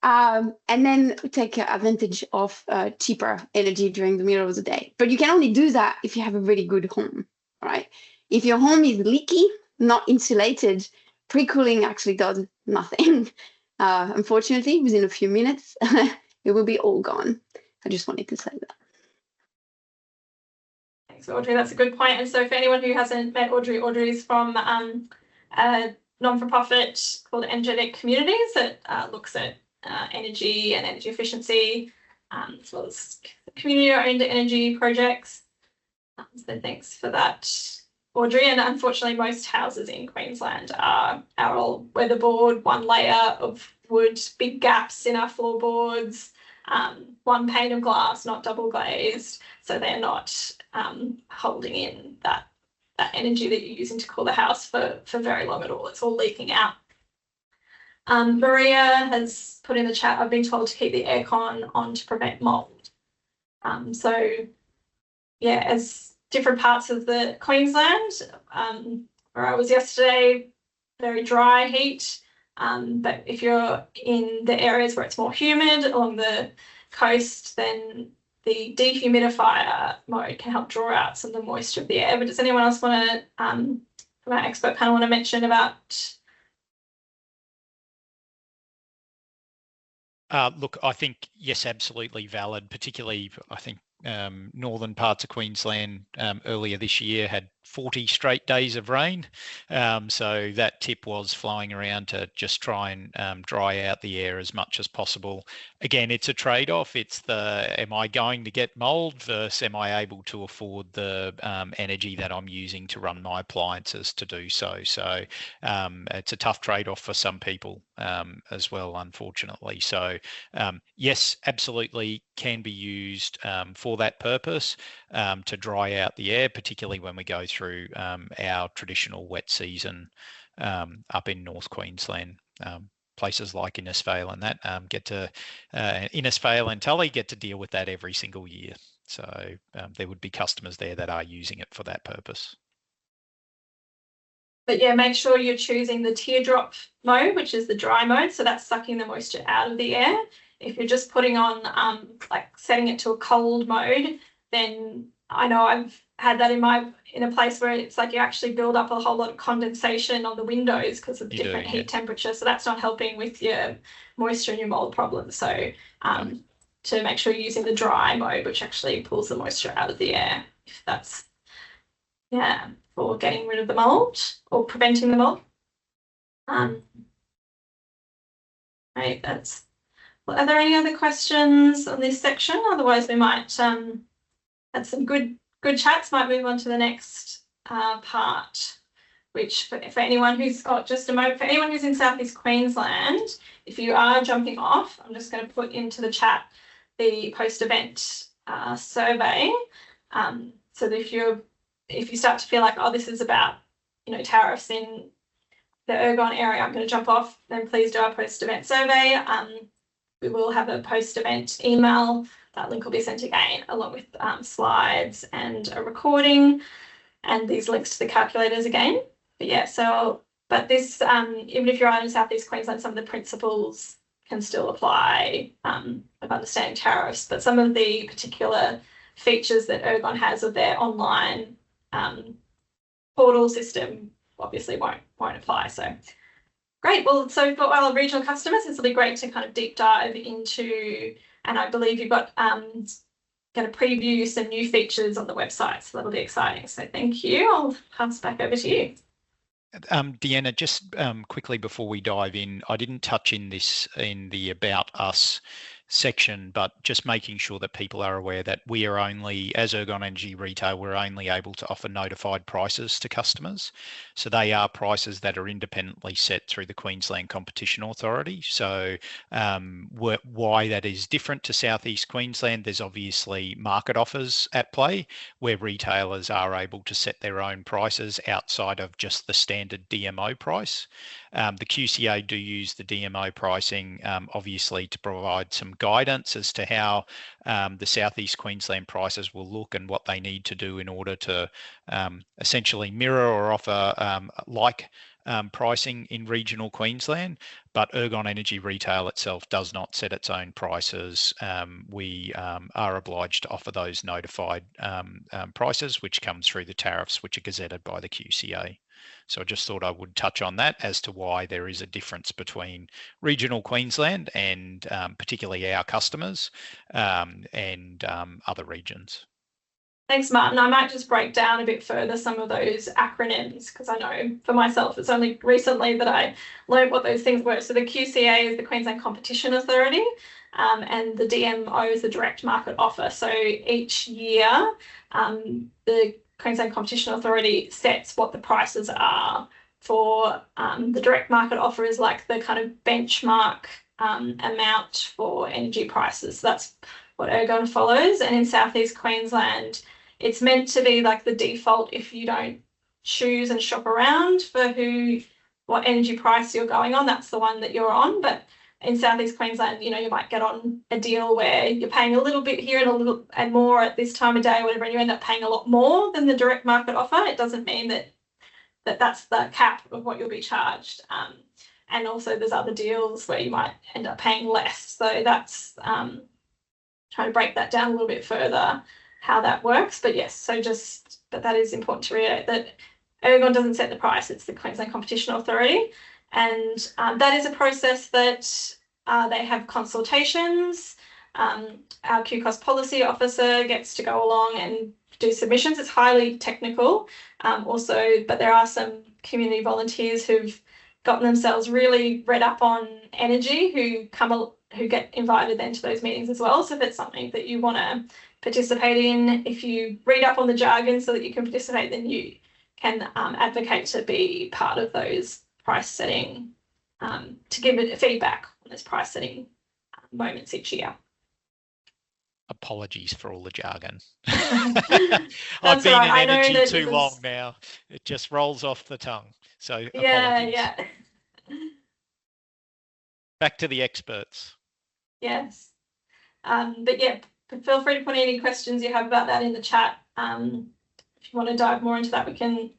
and then take advantage of cheaper energy during the middle of the day. But you can only do that if you have a really good home, right? If your home is leaky, not insulated, pre-cooling actually does nothing. Unfortunately, within a few minutes, it will be all gone. I just wanted to say that. Thanks, Audrey. That's a good point. And so for anyone who hasn't met Audrey, Audrey's from a non-for-profit called Energetic Communities that looks at energy and energy efficiency, as well as community-owned energy projects. So thanks for that, Audrey. And unfortunately, most houses in Queensland are all weatherboard, one layer of wood, big gaps in our floorboards, one pane of glass, not double glazed. So they're not holding in that energy that you're using to cool the house for very long at all. It's all leaking out. Maria has put in the chat, I've been told to keep the aircon on to prevent mold. So yeah, as different parts of the Queensland, where I was yesterday, very dry heat. But if you're in the areas where it's more humid along the coast, then the dehumidifier mode can help draw out some of the moisture of the air. But does anyone else want to, from our expert panel, want to mention about? Look, I think, yes, absolutely valid, particularly, I think, northern parts of Queensland earlier this year had 40 straight days of rain. So that tip was flying around to just try and dry out the air as much as possible. Again, it's a trade-off. It's am I going to get mold versus am I able to afford the energy that I'm using to run my appliances to do so. So it's a tough trade-off for some people as well, unfortunately. So yes, absolutely can be used for that purpose to dry out the air, particularly when we go through our traditional wet season up in North Queensland. Places like Innisfail and that Innisfail and Tully get to deal with that every single year. So there would be customers there that are using it for that purpose. But yeah, make sure you're choosing the teardrop mode, which is the dry mode. So that's sucking the moisture out of the air. If you're just putting on, like setting it to a cold mode, then I know I've had that in a place where it's like you actually build up a whole lot of condensation on the windows because of different heat temperature. So that's not helping with your moisture and your mold problems. So to make sure you're using the dry mode, which actually pulls the moisture out of the air, if that's, for getting rid of the mold or preventing the mold. Right, are there any other questions on this section? Otherwise we might had some good chats. Might move on to the next part, which for anyone who's got just a moment, for anyone who's in Southeast Queensland, if you are jumping off, I'm just going to put into the chat the post-event survey. So that if you start to feel like, oh, this is about, you know, tariffs in the Ergon area, I'm going to jump off, then please do our post-event survey. We will have a post-event email. That link will be sent again, along with slides and a recording, and these links to the calculators again. But yeah, so, but this, even if you're in Southeast Queensland, some of the principles can still apply of understanding tariffs, but some of the particular features that Ergon has of their online portal system obviously won't apply. So great. Well, so for our regional customers, this will be great to kind of deep dive into, and I believe you've got going to preview some new features on the website, so that'll be exciting. So thank you. I'll pass back over to you. Deanna, just quickly before we dive in, I didn't touch in this in the About Us section, but just making sure that people are aware that we are only, as Ergon Energy Retail, we're only able to offer notified prices to customers. So they are prices that are independently set through the Queensland Competition Authority. So why that is different to Southeast Queensland, there's obviously market offers at play where retailers are able to set their own prices outside of just the standard DMO price. The QCA do use the DMO pricing, obviously, to provide some guidance as to how the Southeast Queensland prices will look and what they need to do in order to essentially mirror or offer pricing in regional Queensland. But Ergon Energy Retail itself does not set its own prices. We are obliged to offer those notified prices, which comes through the tariffs, which are gazetted by the QCA. So I just thought I would touch on that as to why there is a difference between regional Queensland and particularly our customers and other regions. Thanks, Martin. I might just break down a bit further some of those acronyms, because I know for myself it's only recently that I learned what those things were. So the QCA is the Queensland Competition Authority, and the DMO is the Direct Market Offer. So each year the Queensland Competition Authority sets what the prices are for the direct market offer, is like the kind of benchmark amount for energy prices. So that's what Ergon follows. And in Southeast Queensland, it's meant to be like the default if you don't choose and shop around for what energy price you're going on, that's the one that you're on. But in Southeast Queensland, you know, you might get on a deal where you're paying a little bit here and a little and more at this time of day or whatever, and you end up paying a lot more than the direct market offer. It doesn't mean that that's the cap of what you'll be charged. And also there's other deals where you might end up paying less. So that's trying to break that down a little bit further, how that works. But yes, but that is important to reiterate that Ergon doesn't set the price, it's the Queensland Competition Authority. And that is a process that they have consultations. Our QCOS policy officer gets to go along and do submissions. It's highly technical also, but there are some community volunteers who've gotten themselves really read up on energy who get invited then to those meetings as well. So if it's something that you want to participate in, if you read up on the jargon so that you can participate, then you can advocate to be part of those price setting, to give it feedback on those price setting moments each year. Apologies for all the jargon. I've been in energy too long now. It just rolls off the tongue. So apologies. Yeah. Back to the experts. Yes. But yeah, feel free to put any questions you have about that in the chat. If you want to dive more into that, we can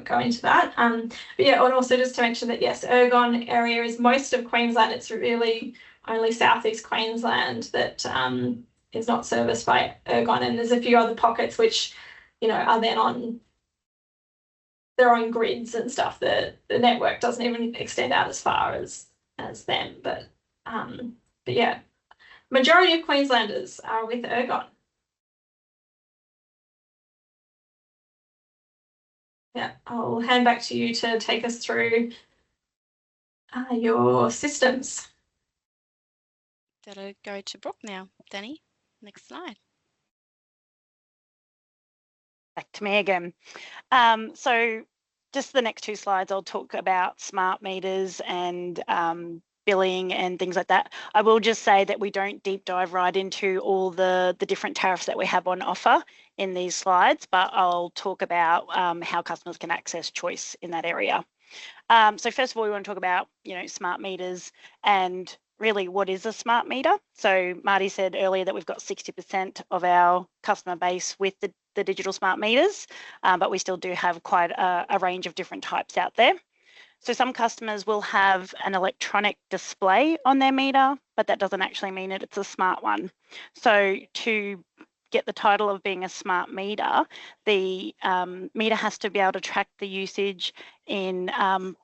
go into that. But yeah, and also just to mention that yes, Ergon area is most of Queensland. It's really only Southeast Queensland that is not serviced by Ergon, and there's a few other pockets which, you know, are then on their own grids and stuff. The network doesn't even extend out as far as them. But yeah, majority of Queenslanders are with Ergon. Yeah, I'll hand back to you to take us through your systems. That'll go to Brooke now. Danny, next slide. back to me again. So just the next 2 slides, I'll talk about smart meters and billing and things like that. I will just say that we don't deep dive right into all the different tariffs that we have on offer in these slides, but I'll talk about how customers can access choice in that area. So first of all, we want to talk about, smart meters and really what is a smart meter. So Marty said earlier that we've got 60% of our customer base with the digital smart meters, but we still do have quite a range of different types out there. So some customers will have an electronic display on their meter, but that doesn't actually mean that it's a smart one. So to get the title of being a smart meter, the meter has to be able to track the usage in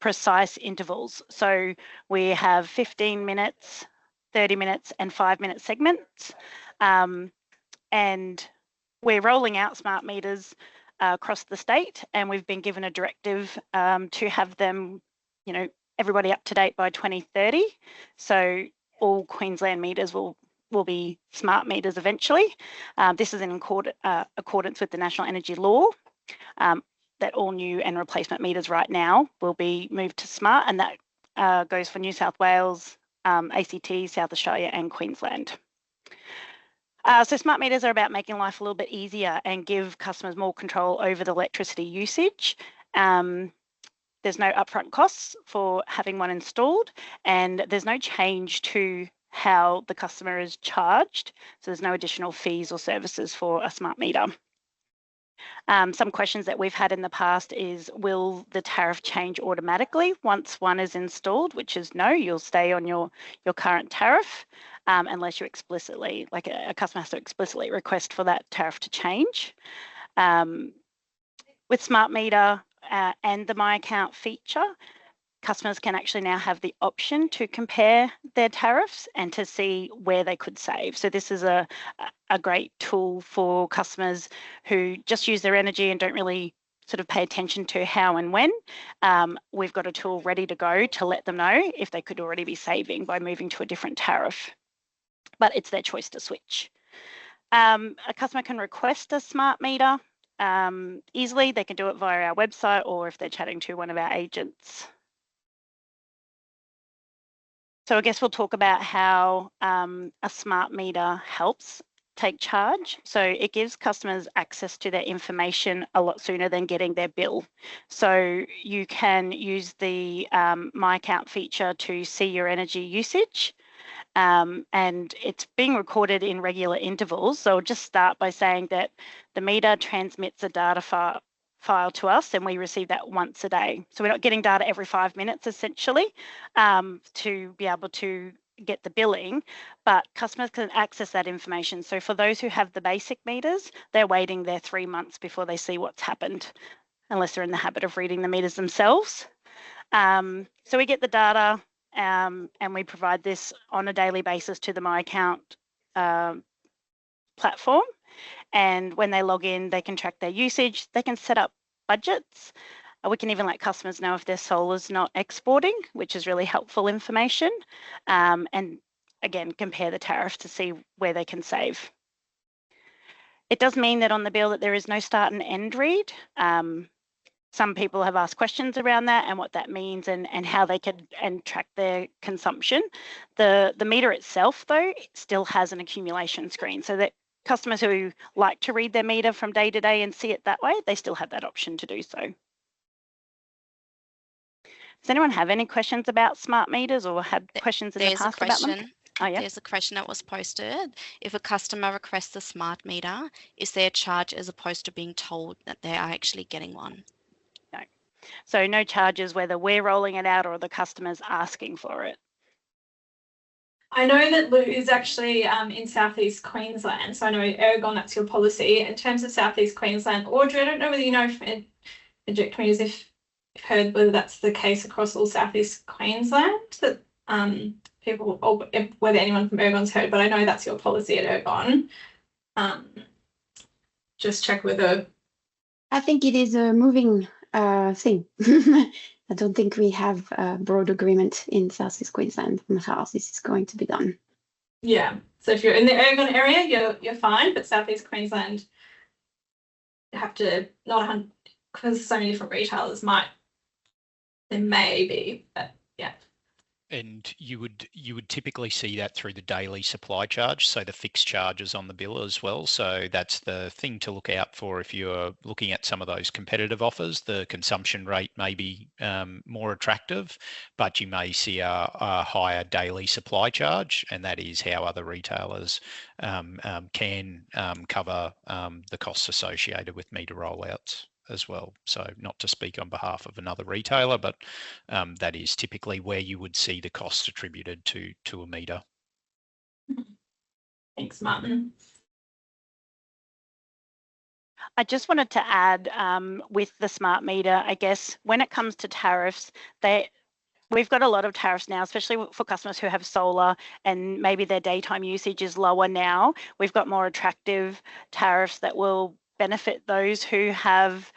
precise intervals. So we have 15 minutes, 30 minutes and 5-minute segments. And we're rolling out smart meters across the state, and we've been given a directive to have them, everybody up to date by 2030. So all Queensland meters will be smart meters eventually. This is in accordance with the National Energy Law, that all new and replacement meters right now will be moved to smart, and that goes for New South Wales, ACT, South Australia and Queensland. So smart meters are about making life a little bit easier and give customers more control over the electricity usage. There's no upfront costs for having one installed, and there's no change to how the customer is charged. So there's no additional fees or services for a smart meter. Some questions that we've had in the past is, will the tariff change automatically once one is installed? Which is no, you'll stay on your current tariff unless you explicitly, like a customer has to explicitly request for that tariff to change. With smart meter and the My Account feature, customers can actually now have the option to compare their tariffs and to see where they could save. So this is a great tool for customers who just use their energy and don't really sort of pay attention to how and when. We've got a tool ready to go to let them know if they could already be saving by moving to a different tariff, but it's their choice to switch. A customer can request a smart meter easily. They can do it via our website or if they're chatting to one of our agents. So I guess we'll talk about how a smart meter helps take charge. So it gives customers access to their information a lot sooner than getting their bill. So you can use the My Account feature to see your energy usage. And it's being recorded in regular intervals. So I'll just start by saying that the meter transmits a data file to us and we receive that once a day. So we're not getting data every 5 minutes essentially to be able to get the billing, but customers can access that information. So for those who have the basic meters, they're waiting their 3 months before they see what's happened, unless they're in the habit of reading the meters themselves. So we get the data and we provide this on a daily basis to the My Account platform. And when they log in, they can track their usage, they can set up budgets. We can even let customers know if their solar's not exporting, which is really helpful information. And again, compare the tariff to see where they can save. It does mean that on the bill that there is no start and end read. Some people have asked questions around that and what that means and how they can track their consumption. The meter itself, though, still has an accumulation screen, so that customers who like to read their meter from day to day and see it that way, they still have that option to do so. Does anyone have any questions about smart meters or had questions in the past about them? Oh, yeah. There's a question that was posted. If a customer requests a smart meter, is there a charge as opposed to being told that they are actually getting one? No. So no charges whether we're rolling it out or the customer's asking for it. I know that Lou is actually in Southeast Queensland, so I know Ergon, that's your policy. In terms of Southeast Queensland, Audrey, I don't know whether you know from Eject Meters if you've heard whether that's the case across all Southeast Queensland, that people, or whether anyone from Ergon's heard, but I know that's your policy at Ergon. Just check whether. I think it is a moving thing. I don't think we have a broad agreement in Southeast Queensland on how this is going to be done. Yeah, so if you're in the Ergon area, you're fine, but Southeast Queensland, have to not because so many different retailers there may be, but yeah. And you would typically see that through the daily supply charge, so the fixed charges on the bill as well. So that's the thing to look out for if you're looking at some of those competitive offers. The consumption rate may be more attractive, but you may see a higher daily supply charge, and that is how other retailers can cover the costs associated with meter rollouts as well. So not to speak on behalf of another retailer, but that is typically where you would see the costs attributed to a meter. Thanks, Martin. I just wanted to add with the smart meter, I guess, when it comes to tariffs, we've got a lot of tariffs now, especially for customers who have solar and maybe their daytime usage is lower now. We've got more attractive tariffs that will benefit those who have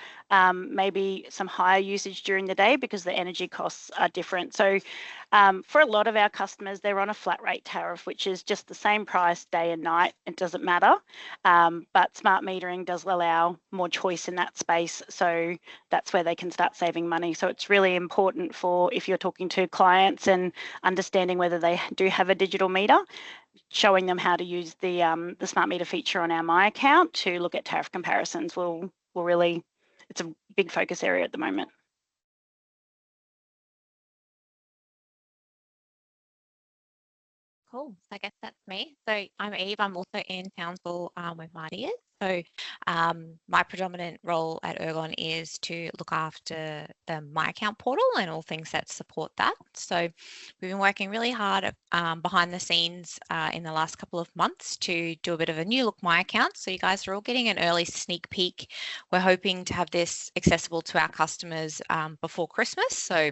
maybe some higher usage during the day because the energy costs are different. So for a lot of our customers, they're on a flat rate tariff, which is just the same price day and night. It doesn't matter. But smart metering does allow more choice in that space. So that's where they can start saving money. So it's really important for if you're talking to clients and understanding whether they do have a digital meter, showing them how to use the smart meter feature on our My Account to look at tariff comparisons will really, it's a big focus area at the moment. Cool. So I guess that's me. So I'm Eve. I'm also in Townsville where Marty is. So my predominant role at Ergon is to look after the My Account portal and all things that support that. So we've been working really hard behind the scenes in the last couple of months to do a bit of a new look My Account. So you guys are all getting an early sneak peek. We're hoping to have this accessible to our customers before Christmas. So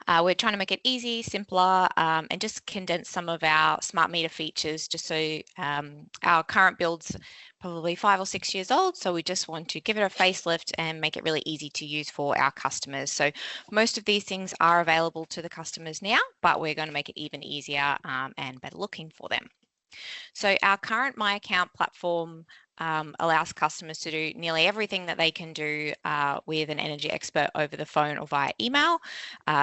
we're trying to make it easy, simpler, and just condense some of our smart meter features just so our current build's probably 5 or 6 years old. So we just want to give it a facelift and make it really easy to use for our customers. So most of these things are available to the customers now, but we're going to make it even easier and better looking for them. So our current My Account platform allows customers to do nearly everything that they can do with an energy expert over the phone or via email.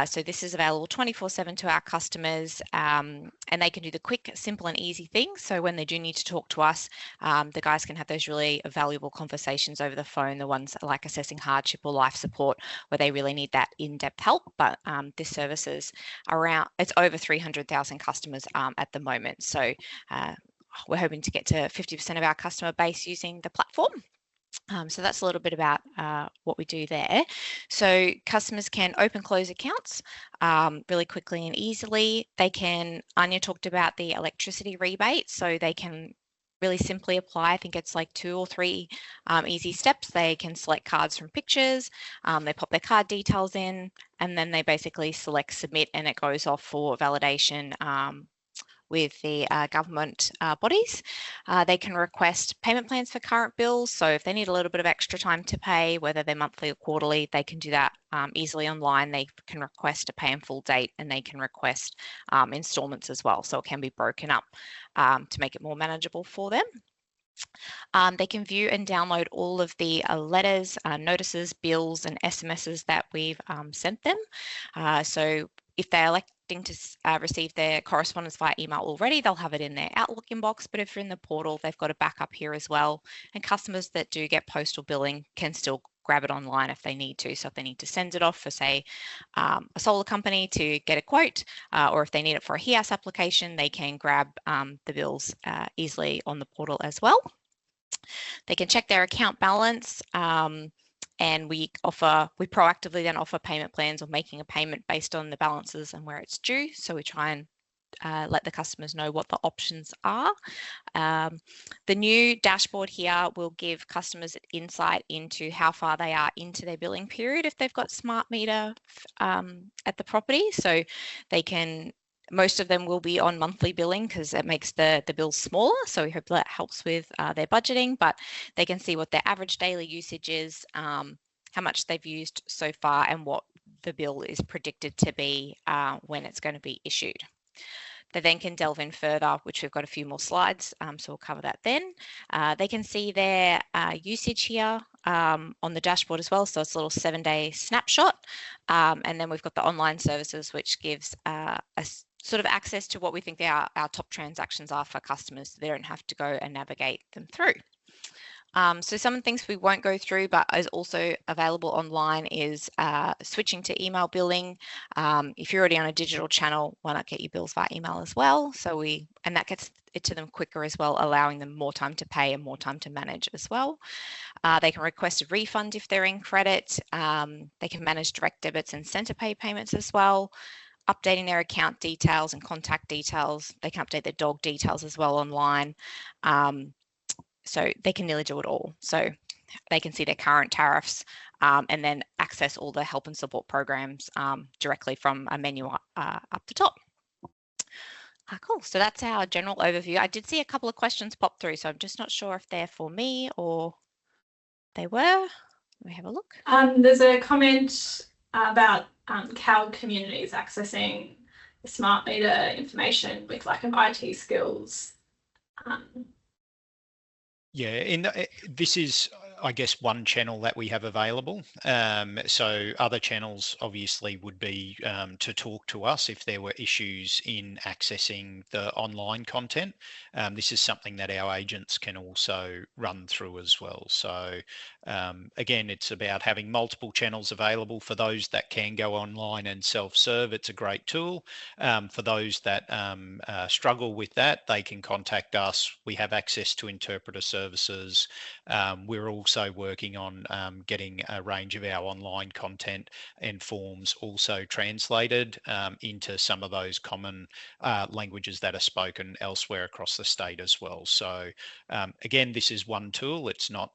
So this is available 24/7 to our customers, and they can do the quick, simple and easy things. So when they do need to talk to us, the guys can have those really valuable conversations over the phone, the ones like assessing hardship or life support, where they really need that in-depth help. But this service is it's over 300,000 customers at the moment. So we're hoping to get to 50% of our customer base using the platform. So that's a little bit about what we do there. So customers can open, close accounts really quickly and easily. They can, Anya talked about the electricity rebate, so they can really simply apply. I think it's like 2 or 3 easy steps. They can select cards from pictures, they pop their card details in, and then they basically select submit, and it goes off for validation with the government bodies. They can request payment plans for current bills. So if they need a little bit of extra time to pay, whether they're monthly or quarterly, they can do that easily online. They can request a pay in full date, and they can request installments as well. So it can be broken up to make it more manageable for them. They can view and download all of the letters, notices, bills and SMSs that we've sent them. So if they're electing to receive their correspondence via email already, they'll have it in their Outlook inbox. But if you're in the portal, they've got a backup here as well. And customers that do get postal billing can still grab it online if they need to. So if they need to send it off for, say, a solar company to get a quote, or if they need it for a HEAS application, they can grab the bills easily on the portal as well. They can check their account balance, and we proactively then offer payment plans or making a payment based on the balances and where it's due. So we try and let the customers know what the options are. The new dashboard here will give customers insight into how far they are into their billing period if they've got smart meter at the property. So they can, most of them will be on monthly billing because it makes the bills smaller. So we hope that helps with their budgeting, but they can see what their average daily usage is, how much they've used so far, and what the bill is predicted to be when it's going to be issued. They then can delve in further, which we've got a few more slides, so we'll cover that then. They can see their usage here on the dashboard as well, so it's a little 7-day snapshot. And then we've got the online services, which gives a sort of access to what we think our top transactions are for customers, so they don't have to go and navigate them through. So some of the things we won't go through, but is also available online is switching to email billing. If you're already on a digital channel, why not get your bills via email as well? And that gets it to them quicker as well, allowing them more time to pay and more time to manage as well. They can request a refund if they're in credit. They can manage direct debits and centre pay payments as well. Updating their account details and contact details. They can update their dog details as well online. So they can nearly do it all. So they can see their current tariffs and then access all the help and support programs directly from a menu up the top. Cool. So that's our general overview. I did see a couple of questions pop through, so I'm just not sure if they're for me or they were. Let me have a look. There's a comment about CAL communities accessing the smart meter information with lack of IT skills. Yeah, this is, I guess, one channel that we have available. So other channels obviously would be to talk to us if there were issues in accessing the online content. This is something that our agents can also run through as well. So again, it's about having multiple channels available. For those that can go online and self-serve, it's a great tool. For those that struggle with that, they can contact us. We have access to interpreter services. We're also working on getting a range of our online content and forms also translated into some of those common languages that are spoken elsewhere across the state as well. So again, this is one tool. It's not,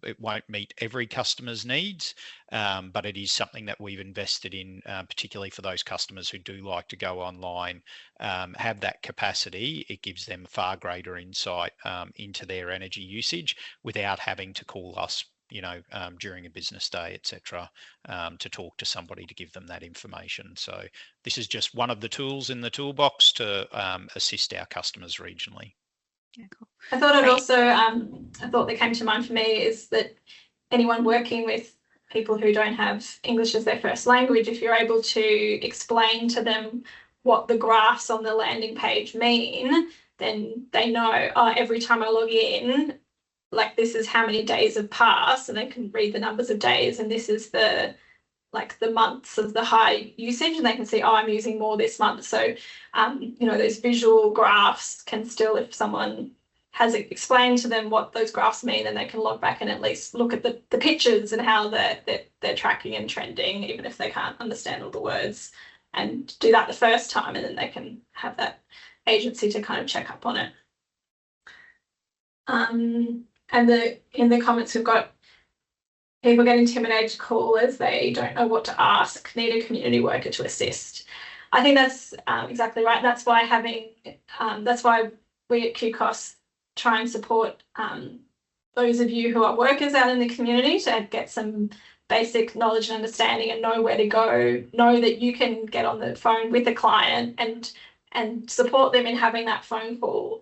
it won't meet every customer's needs, but it is something that we've invested in, particularly for those customers who do like to go online, have that capacity. It gives them far greater insight into their energy usage without having to call us, during a business day, etc., to talk to somebody to give them that information. So this is just one of the tools in the toolbox to assist our customers regionally. Yeah, cool. I thought I'd also, a thought that came to mind for me is that anyone working with people who don't have English as their first language, if you're able to explain to them what the graphs on the landing page mean, then they know, every time I log in, like this is how many days have passed, and they can read the numbers of days, and this is the months of the high usage, and they can see, I'm using more this month. So those visual graphs can still, if someone has explained to them what those graphs mean, then they can log back and at least look at the pictures and how they're tracking and trending, even if they can't understand all the words, and do that the first time, and then they can have that agency to kind of check up on it. And in the comments, we've got people get intimidated to call as they don't know what to ask, need a community worker to assist. I think that's exactly right. That's why that's why we at QCOS try and support those of you who are workers out in the community to get some basic knowledge and understanding and know where to go, know that you can get on the phone with a client and support them in having that phone call,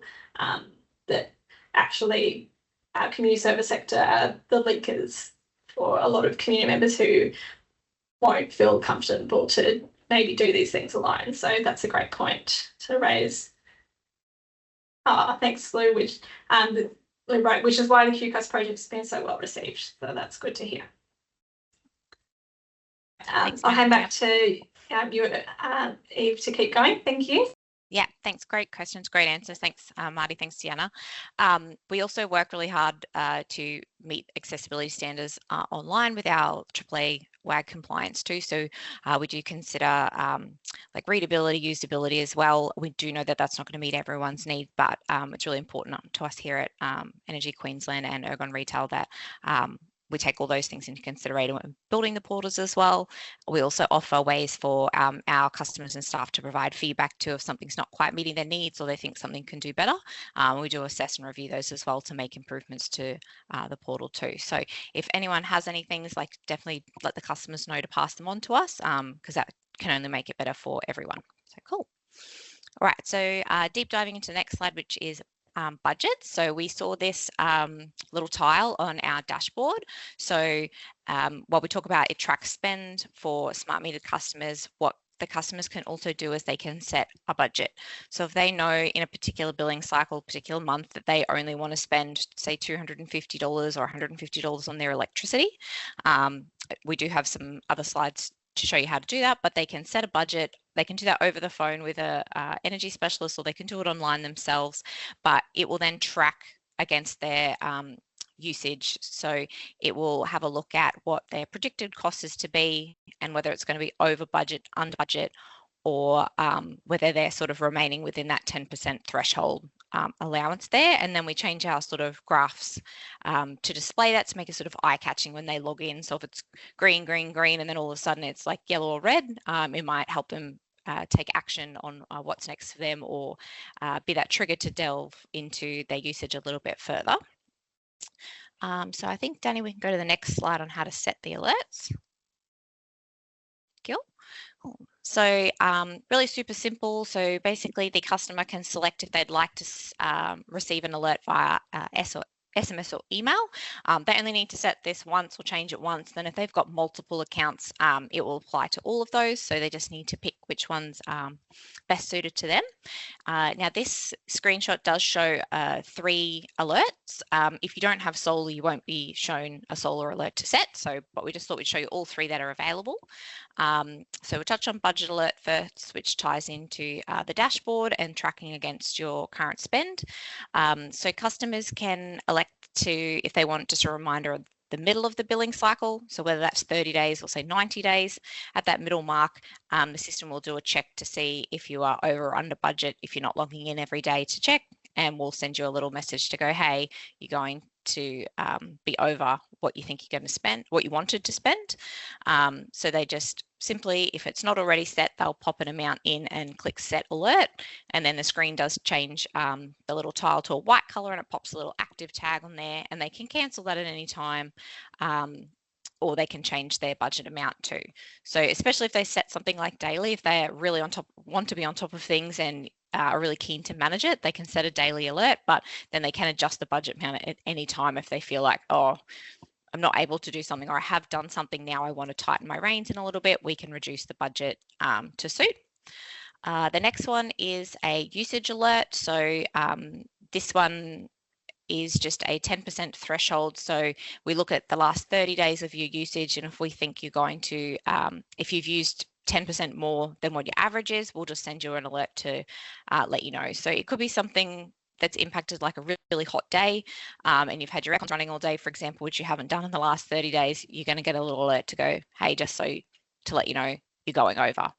that actually our community service sector are the linkers for a lot of community members who won't feel comfortable to maybe do these things alone. So that's a great point to raise. Thanks, Lou, which Lou wrote, which is why the QCOS project has been so well received. So that's good to hear. I'll hand back to you, Eve, to keep going. Thank you. Yeah, thanks. Great questions, great answers. Thanks, Marty. Thanks, Deanna. We also work really hard to meet accessibility standards online with our AAA WAG compliance too. So we do consider like readability, usability as well. We do know that that's not going to meet everyone's need, but it's really important to us here at Energy Queensland and Ergon Retail that we take all those things into consideration when building the portals as well. We also offer ways for our customers and staff to provide feedback to if something's not quite meeting their needs or they think something can do better. We do assess and review those as well to make improvements to the portal too. So if anyone has any things, like definitely let the customers know to pass them on to us because that can only make it better for everyone. So cool. All right, so deep diving into the next slide, which is budget. So we saw this little tile on our dashboard. So while we talk about it tracks spend for smart metered customers, what the customers can also do is they can set a budget. So if they know in a particular billing cycle, particular month, that they only want to spend, say, $250 or $150 on their electricity, we do have some other slides to show you how to do that, but they can set a budget. They can do that over the phone with a energy specialist, or they can do it online themselves, but it will then track against their usage. So it will have a look at what their predicted cost is to be and whether it's going to be over budget, under budget, or whether they're sort of remaining within that 10% threshold allowance there. And then we change our sort of graphs to display that, to make it sort of eye-catching when they log in. So if it's green, green, green, and then all of a sudden it's like yellow or red, it might help them take action on what's next for them, or be that trigger to delve into their usage a little bit further. So I think, Danny, we can go to the next slide on how to set the alerts. Cool. So really super simple. So basically the customer can select if they'd like to receive an alert via SMS or email. They only need to set this once or change it once. Then if they've got multiple accounts, it will apply to all of those. So they just need to pick which one's best suited to them. Now this screenshot does show 3 alerts. If you don't have solar, you won't be shown a solar alert to set. But we just thought we'd show you all 3 that are available. So we'll touch on budget alert first, which ties into the dashboard and tracking against your current spend. So customers can elect to, if they want just a reminder of the middle of the billing cycle, so whether that's 30 days or say 90 days, at that middle mark, the system will do a check to see if you are over or under budget if you're not logging in every day to check, and we'll send you a little message to go, hey, you're going to be over what you think you're going to spend, what you wanted to spend. So they just simply, if it's not already set, they'll pop an amount in and click set alert, and then the screen does change the little tile to a white color, and it pops a little active tag on there, and they can cancel that at any time, or they can change their budget amount too. So especially if they set something like daily, if they're really on top, want to be on top of things and are really keen to manage it, they can set a daily alert, but then they can adjust the budget amount at any time if they feel like, oh, I'm not able to do something, or I have done something, now I want to tighten my reins in a little bit, we can reduce the budget to suit. The next one is a usage alert. So this one is just a 10% threshold. So we look at the last 30 days of your usage, and if we think you're going to, if you've used 10% more than what your average is, we'll just send you an alert to let you know. So it could be something that's impacted, like a really hot day, and you've had your aircon running all day, for example, which you haven't done in the last 30 days, you're going to get a little alert to go, hey, just so to let you know you're going over.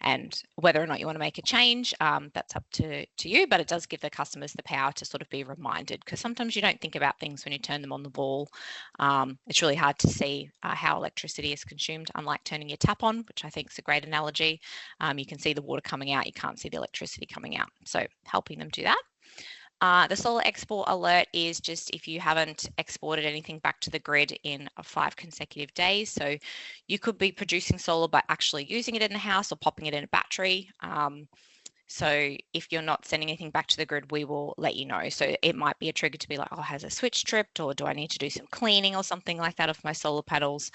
And whether or not you want to make a change, that's up to you, but it does give the customers the power to sort of be reminded, because sometimes you don't think about things when you turn them on the ball. It's really hard to see how electricity is consumed, unlike turning your tap on, which I think is a great analogy. You can see the water coming out, you can't see the electricity coming out. So helping them do that. The solar export alert is just if you haven't exported anything back to the grid in 5 consecutive days. So you could be producing solar by actually using it in the house or popping it in a battery. So if you're not sending anything back to the grid, we will let you know. So it might be a trigger to be like, oh, has a switch tripped, or do I need to do some cleaning or something like that of my solar panels?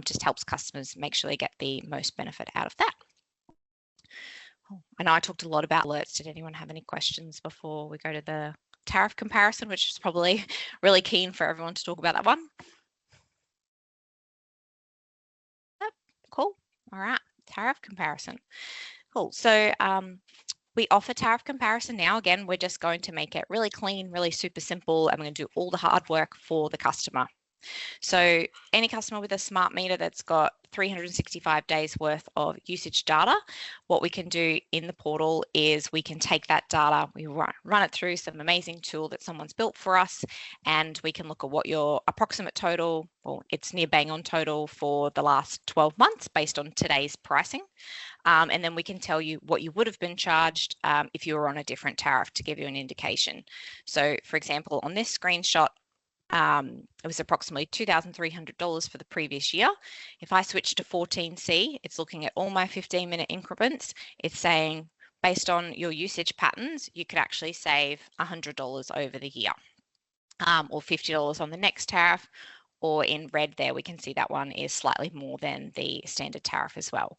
Just helps customers make sure they get the most benefit out of that. I know I talked a lot about alerts. Did anyone have any questions before we go to the tariff comparison, which is probably really keen for everyone to talk about that one? Yep, cool. All right, tariff comparison. Cool. So we offer tariff comparison now. Again, we're just going to make it really clean, really super simple, and we're going to do all the hard work for the customer. So any customer with a smart meter that's got 365 days worth of usage data, what we can do in the portal is we can take that data, we run it through some amazing tool that someone's built for us, and we can look at what your approximate total, or it's near bang on total for the last 12 months based on today's pricing. And then we can tell you what you would have been charged if you were on a different tariff, to give you an indication. So for example, on this screenshot, it was approximately $2,300 for the previous year. If I switch to 14C, it's looking at all my 15-minute increments. It's saying based on your usage patterns, you could actually save $100 over the year, or $50 on the next tariff, or in red there, we can see that one is slightly more than the standard tariff as well.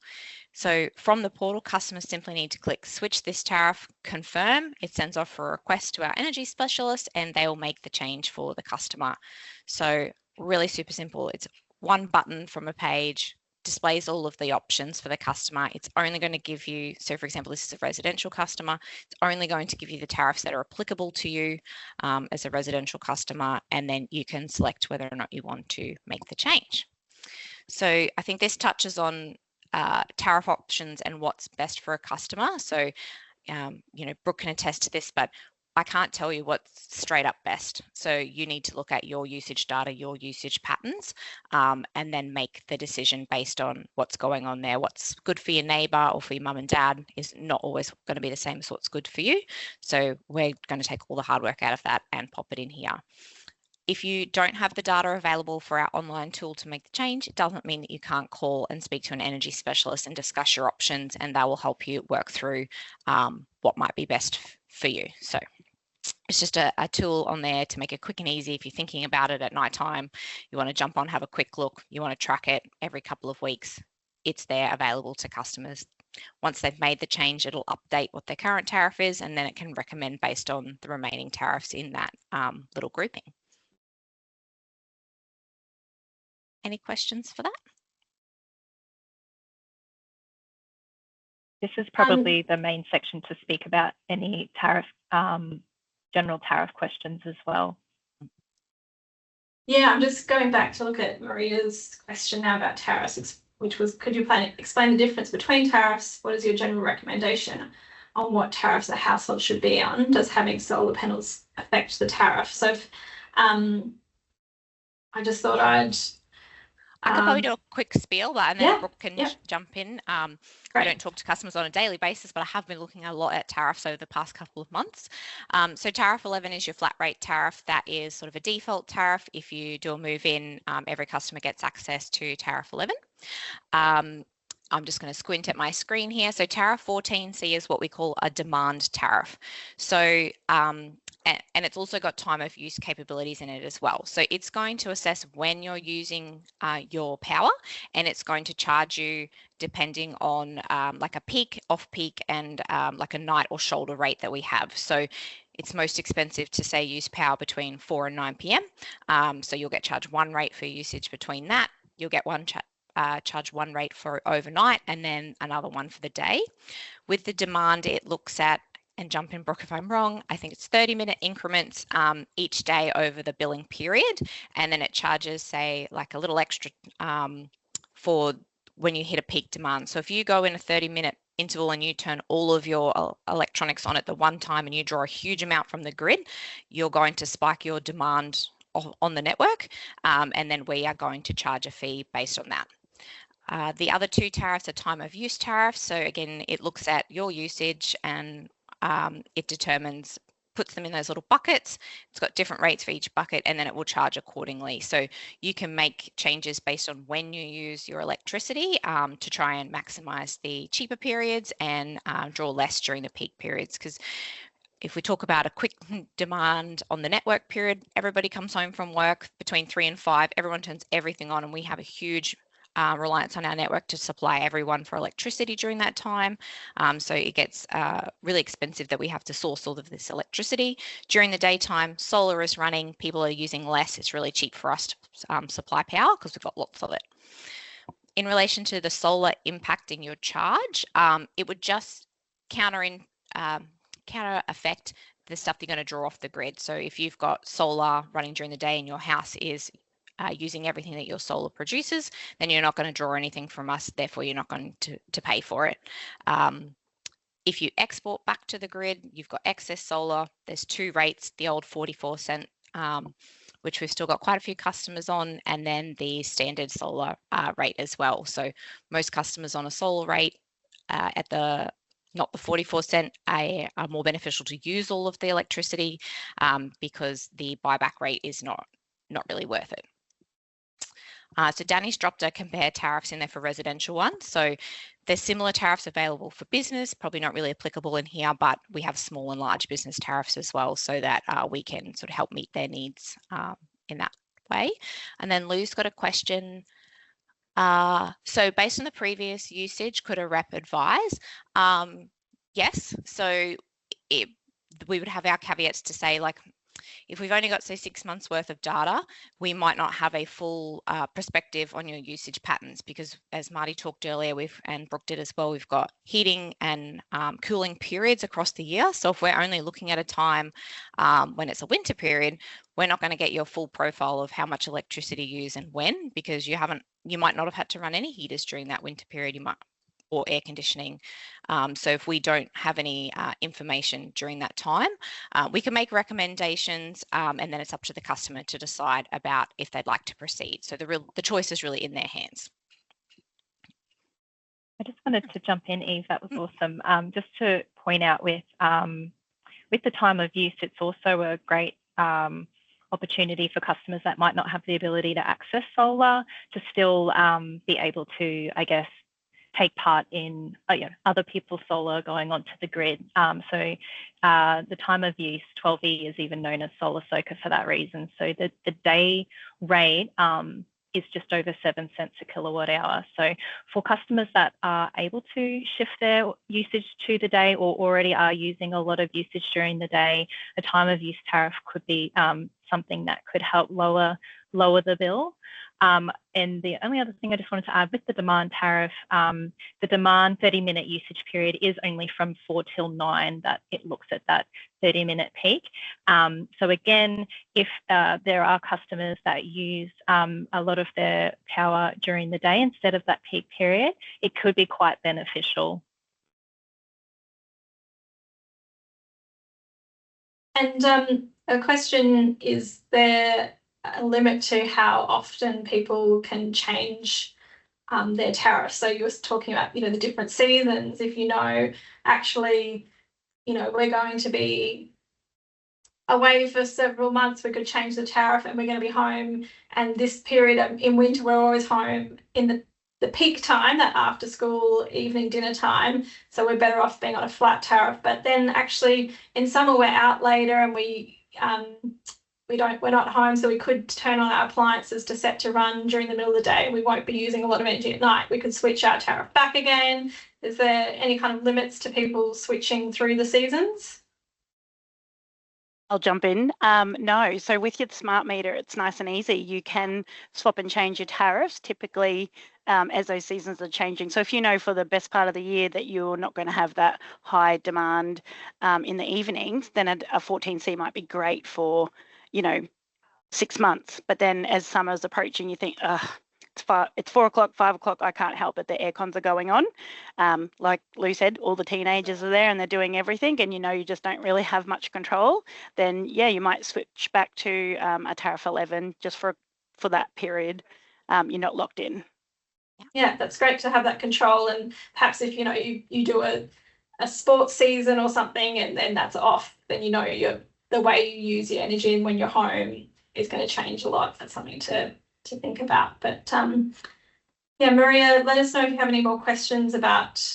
So from the portal, customers simply need to click switch this tariff, confirm. It sends off a request to our energy specialist and they will make the change for the customer. So really super simple. It's one button from a page, displays all of the options for the customer. It's only going to give you, so for example, this is a residential customer, it's only going to give you the tariffs that are applicable to you as a residential customer, and then you can select whether or not you want to make the change. So I think this touches on tariff options and what's best for a customer. So, you know, Brooke can attest to this, but I can't tell you what's straight up best. So you need to look at your usage data, your usage patterns, and then make the decision based on what's going on there. What's good for your neighbour or for your mum and dad is not always going to be the same as what's good for you. So we're going to take all the hard work out of that and pop it in here. If you don't have the data available for our online tool to make the change, it doesn't mean that you can't call and speak to an energy specialist and discuss your options, and they will help you work through what might be best for you. So it's just a tool on there to make it quick and easy. If you're thinking about it at night time, you want to jump on, have a quick look, you want to track it every couple of weeks, it's there available to customers. Once they've made the change, it'll update what their current tariff is, and then it can recommend based on the remaining tariffs in that little grouping. Any questions for that? This is probably the main section to speak about any tariff, general tariff questions as well. Yeah, I'm just going back to look at Maria's question now about tariffs, which was, could you explain the difference between tariffs? What is your general recommendation on what tariffs a household should be on? Does having solar panels affect the tariff? So I just thought I could probably do a quick spiel, and then Brooke can jump in. I don't talk to customers on a daily basis, but I have been looking a lot at tariffs over the past couple of months. So Tariff 11 is your flat rate tariff. That is sort of a default tariff. If you do a move in, every customer gets access to Tariff 11. I'm just going to squint at my screen here. So Tariff 14C is what we call a demand tariff. So and it's also got time of use capabilities in it as well. So it's going to assess when you're using your power, and it's going to charge you depending on like a peak, off peak, and like a night or shoulder rate that we have. So it's most expensive to say use power between 4 and 9 p.m. So you'll get charged one rate for usage between that. You'll get charge one rate for overnight, and then another one for the day. With the demand, it looks at, and jump in, Brooke, if I'm wrong, I think it's 30-minute increments each day over the billing period. And then it charges, say, like a little extra for when you hit a peak demand. So if you go in a 30-minute interval and you turn all of your electronics on at the one time and you draw a huge amount from the grid, you're going to spike your demand on the network. And then we are going to charge a fee based on that. The other two tariffs are time of use tariffs. So again, it looks at your usage and it determines, puts them in those little buckets. It's got different rates for each bucket, and then it will charge accordingly. So you can make changes based on when you use your electricity to try and maximize the cheaper periods and draw less during the peak periods. Because if we talk about a quick demand on the network period, everybody comes home from work between 3 and 5, everyone turns everything on, and we have a huge reliance on our network to supply everyone for electricity during that time. So it gets really expensive that we have to source all of this electricity. During the daytime, solar is running, people are using less. It's really cheap for us to supply power because we've got lots of it. In relation to the solar impacting your charge, it would just counter affect the stuff that you're going to draw off the grid. So if you've got solar running during the day and your house is using everything that your solar produces, then you're not going to draw anything from us, therefore you're not going to pay for it. If you export back to the grid, you've got excess solar, there's two rates, the old 44 cent, which we've still got quite a few customers on, and then the standard solar rate as well. So most customers on a solar rate at the not the 44 cent are more beneficial to use all of the electricity because the buyback rate is not really worth it. So Danny's dropped a compare tariffs in there for residential ones. So there's similar tariffs available for business, probably not really applicable in here, but we have small and large business tariffs as well, so that we can sort of help meet their needs in that way. And then Lou's got a question. So based on the previous usage, could a rep advise? Yes. So we would have our caveats to say, like, if we've only got, say, 6 months worth of data, we might not have a full perspective on your usage patterns, because as Marty talked earlier, and Brooke did as well, we've got heating and cooling periods across the year. So if we're only looking at a time when it's a winter period, we're not going to get your full profile of how much electricity you use and when, because you might not have had to run any heaters during that winter period. Or air conditioning. So if we don't have any information during that time, we can make recommendations, and then it's up to the customer to decide about if they'd like to proceed. So the choice is really in their hands. I just wanted to jump in, Eve. That was awesome. Just to point out with the time of use, it's also a great opportunity for customers that might not have the ability to access solar to still be able to, I guess, take part in other people's solar going onto the grid. So the time of use, 12E, is even known as solar soaker for that reason. So the day rate is just over 7 cents a kilowatt hour. So for customers that are able to shift their usage to the day, or already are using a lot of usage during the day, a time of use tariff could be something that could help lower the bill. And the only other thing I just wanted to add with the demand tariff, the demand 30-minute usage period is only from 4 till 9 that it looks at that 30-minute peak. So again, if there are customers that use a lot of their power during the day instead of that peak period, it could be quite beneficial. And a question, is there a limit to how often people can change their tariff? So you were talking about, the different seasons. If actually, we're going to be away for several months, we could change the tariff, and we're going to be home. And this period in winter, we're always home in the peak time, that after school, evening dinner time. So we're better off being on a flat tariff. But then actually in summer, we're out later and we're not home, so we could turn on our appliances to set to run during the middle of the day. We won't be using a lot of energy at night. We could switch our tariff back again. Is there any kind of limits to people switching through the seasons? I'll jump in. No, so with your smart meter, it's nice and easy. You can swap and change your tariffs typically as those seasons are changing. So if you know for the best part of the year that you're not going to have that high demand in the evenings, then a 14C might be great for 6 months. But then as summer's approaching, you think, it's 4 o'clock, 5 o'clock, I can't help it, the air cons are going on. Like Lou said, all the teenagers are there and they're doing everything, and you just don't really have much control. Then yeah, you might switch back to a tariff 11 just for that period. You're not locked in. Yeah, that's great to have that control. And perhaps if you do a sports season or something, and then that's off, then the way you use your energy and when you're home is going to change a lot. That's something to think about. But yeah, Maria, let us know if you have any more questions about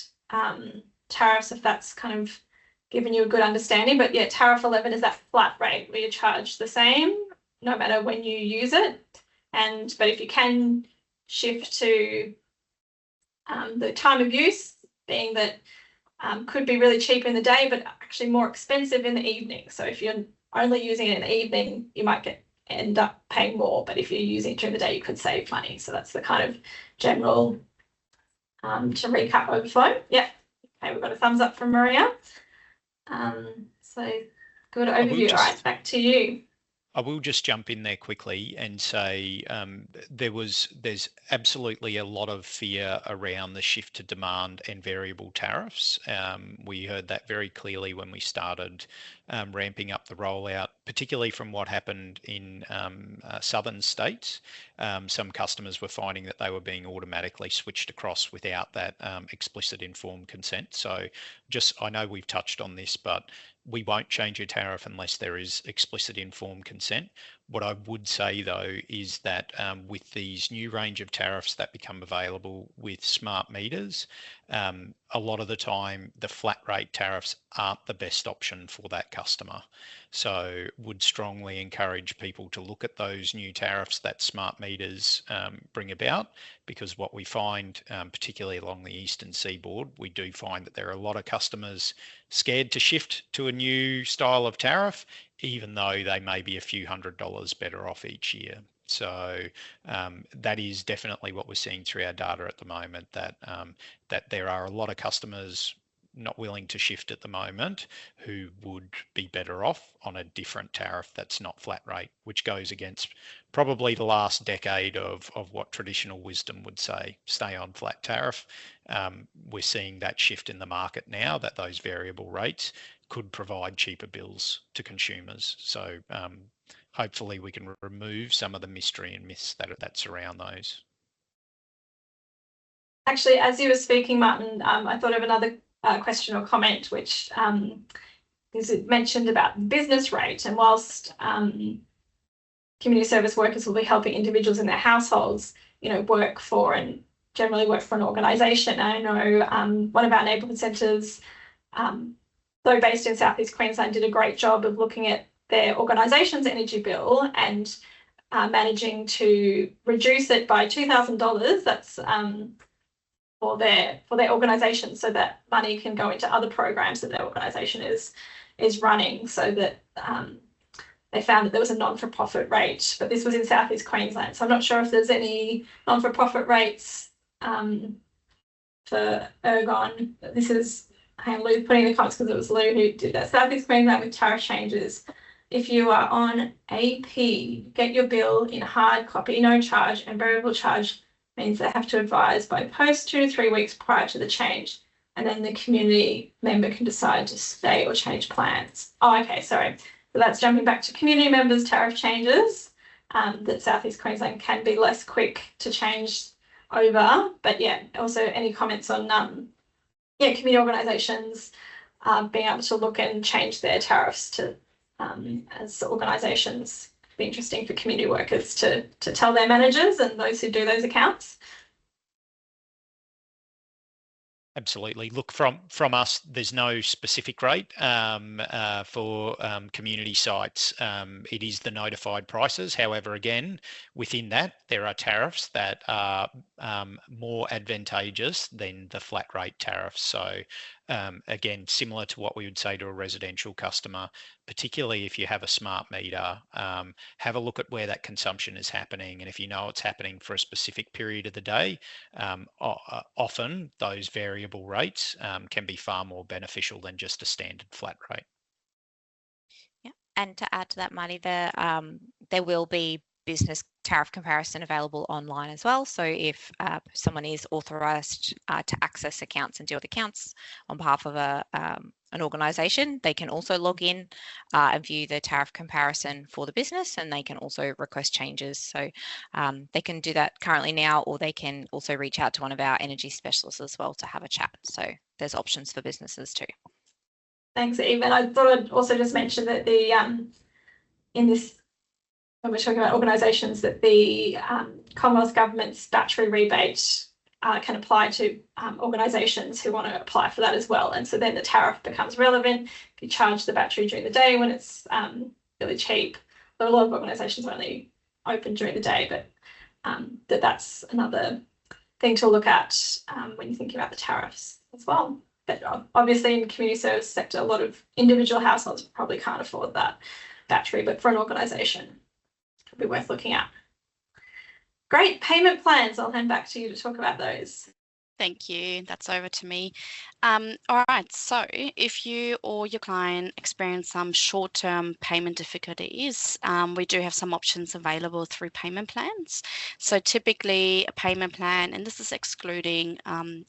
tariffs, if that's kind of given you a good understanding. But yeah, tariff 11 is that flat rate where you charge the same no matter when you use it. But if you can shift to the time of use, being that could be really cheap in the day, but actually more expensive in the evening. So if you're only using it in the evening, you might end up paying more, but if you're using it during the day, you could save money. So that's the kind of general, to recap, overflow. Yeah, okay, we've got a thumbs up from Maria. So good overview. All right, back to you. I will just jump in there quickly and say there's absolutely a lot of fear around the shift to demand and variable tariffs. We heard that very clearly when we started ramping up the rollout, particularly from what happened in southern states. Some customers were finding that they were being automatically switched across without that explicit informed consent. So I know we've touched on this, but we won't change your tariff unless there is explicit informed consent. What I would say though is that with these new range of tariffs that become available with smart meters, a lot of the time the flat rate tariffs aren't the best option for that customer. So would strongly encourage people to look at those new tariffs that smart meters bring about, because what we find, particularly along the eastern seaboard, we do find that there are a lot of customers scared to shift to a new style of tariff, even though they may be a few $100s better off each year. So that is definitely what we're seeing through our data at the moment, that that there are a lot of customers not willing to shift at the moment who would be better off on a different tariff that's not flat rate, which goes against probably the last decade of what traditional wisdom would say, stay on flat tariff. We're seeing that shift in the market now, that those variable rates could provide cheaper bills to consumers. So hopefully we can remove some of the mystery and myths that surround those. Actually, as you were speaking, Martin, I thought of another question or comment, which is mentioned about business rate. And whilst community service workers will be helping individuals in their households, work for and generally work for an organisation. I know one of our neighbourhood centres, though based in South East Queensland, did a great job of looking at their organisation's energy bill and managing to reduce it by $2,000. That's for their organisation, so that money can go into other programs that their organisation is running, so that they found that there was a non-for-profit rate, but this was in South East Queensland. So I'm not sure if there's any non-for-profit rates for Ergon. This is, Lou putting in the comments because it was Lou who did that. South East Queensland with tariff changes. If you are on AP, get your bill in hard copy, no charge, and variable charge means they have to advise by post 2 to 3 weeks prior to the change, and then the community member can decide to stay or change plans. Oh, okay, sorry. So that's jumping back to community members' tariff changes, that South East Queensland can be less quick to change over. But yeah, also any comments on community organisations being able to look and change their tariffs to as organisations. Be interesting for community workers to tell their managers and those who do those accounts. Absolutely. Look, from us, there's no specific rate for community sites. It is the notified prices. However, again, within that, there are tariffs that are more advantageous than the flat rate tariffs. So again, similar to what we would say to a residential customer, particularly if you have a smart meter, have a look at where that consumption is happening. And if you know it's happening for a specific period of the day, often those variable rates can be far more beneficial than just a standard flat rate. Yeah, and to add to that, Marty, there will be business tariff comparison available online as well. So if someone is authorised to access accounts and deal with accounts on behalf of an organisation, they can also log in and view the tariff comparison for the business, and they can also request changes. So they can do that currently now, or they can also reach out to one of our energy specialists as well to have a chat. So there's options for businesses too. Thanks, Eve. And I thought I'd also just mention that the in this, when we're talking about organisations, that the Commonwealth Government's battery rebate can apply to organisations who want to apply for that as well. And so then the tariff becomes relevant. If you charge the battery during the day when it's really cheap, there are a lot of organisations only open during the day, but that's another thing to look at when you're thinking about the tariffs as well. But obviously in the community service sector, a lot of individual households probably can't afford that battery, but for an organisation, be worth looking at. Great. Payment plans. I'll hand back to you to talk about those. Thank you. That's over to me. All right. So if you or your client experience some short-term payment difficulties, we do have some options available through payment plans. So typically a payment plan, and this is excluding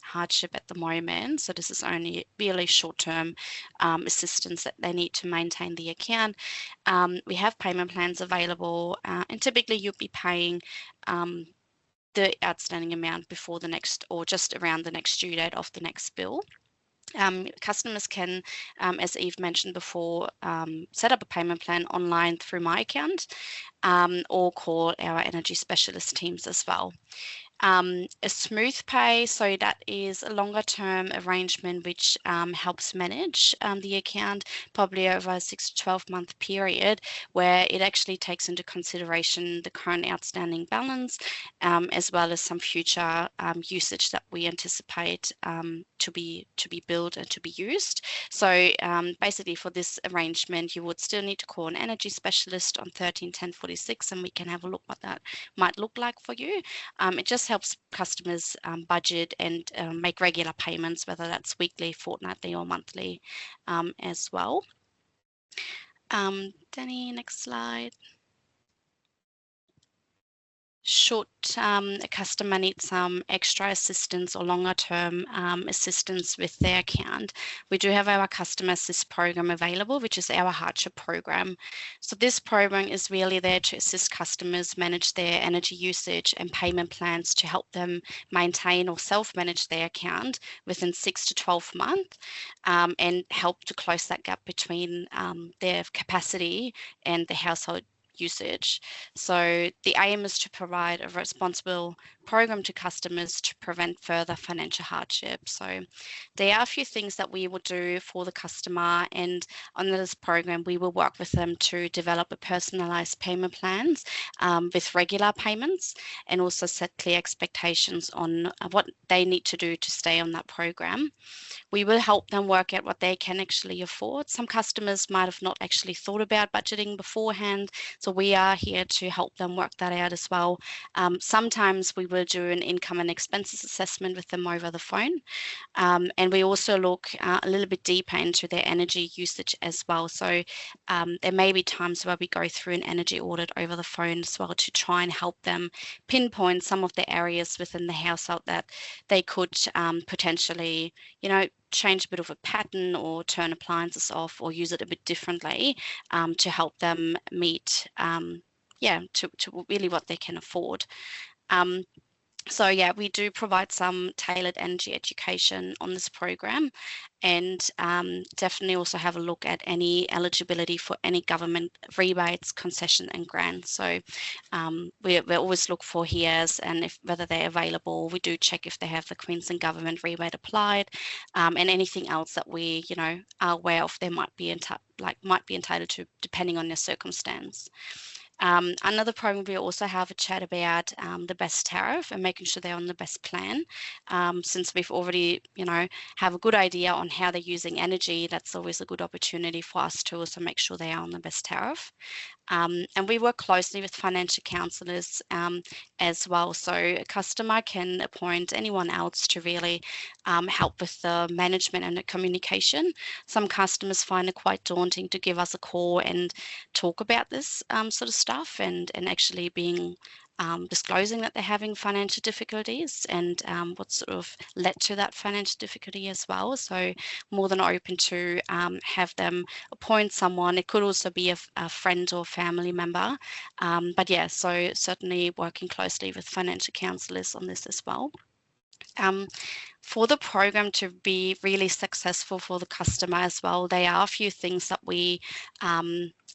hardship at the moment. So this is only really short-term assistance that they need to maintain the account. We have payment plans available, and typically you'll be paying the outstanding amount before the next, or just around the next due date of the next bill. Customers can, as Eve mentioned before, set up a payment plan online through My Account, or call our energy specialist teams as well. A smooth pay, so that is a longer term arrangement which helps manage the account probably over a 6 to 12 month period, where it actually takes into consideration the current outstanding balance, as well as some future usage that we anticipate to be billed and to be used. So basically for this arrangement, you would still need to call an energy specialist on 13 10 46, and we can have a look what that might look like for you. It just helps customers budget and make regular payments, whether that's weekly, fortnightly, or monthly as well. Danny, next slide. Should a customer need some extra assistance or longer term assistance with their account, we do have our customer assist program available, which is our hardship program. So this program is really there to assist customers manage their energy usage and payment plans to help them maintain or self-manage their account within 6 to 12 months, and help to close that gap between their capacity and the household usage. So the aim is to provide a responsible program to customers to prevent further financial hardship. So there are a few things that we will do for the customer, and under this program we will work with them to develop a personalized payment plans with regular payments, and also set clear expectations on what they need to do to stay on that program. We will help them work out what they can actually afford. Some customers might have not actually thought about budgeting beforehand, so we are here to help them work that out as well. Sometimes we will do an income and expenses assessment with them over the phone, and we also look a little bit deeper into their energy usage as well. So there may be times where we go through an energy audit over the phone as well to try and help them pinpoint some of the areas within the household that they could potentially, change a bit of a pattern or turn appliances off or use it a bit differently to help them meet, to really what they can afford. So yeah, we do provide some tailored energy education on this program, and definitely also have a look at any eligibility for any government rebates, concession and grants. So we always look for HEREs, and whether they're available. We do check if they have the Queensland Government rebate applied, and anything else that we are aware of they might be entitled to, depending on their circumstance. Another program, we also have a chat about the best tariff and making sure they're on the best plan. Since we've already, have a good idea on how they're using energy, that's always a good opportunity for us to also make sure they are on the best tariff. And we work closely with financial counsellors as well. So a customer can appoint anyone else to really help with the management and the communication. Some customers find it quite daunting to give us a call and talk about this sort of stuff, and actually being disclosing that they're having financial difficulties, and what sort of led to that financial difficulty as well. So more than open to have them appoint someone. It could also be a friend or family member. But yeah, so certainly working closely with financial counsellors on this as well. For the program to be really successful for the customer as well, there are a few things that we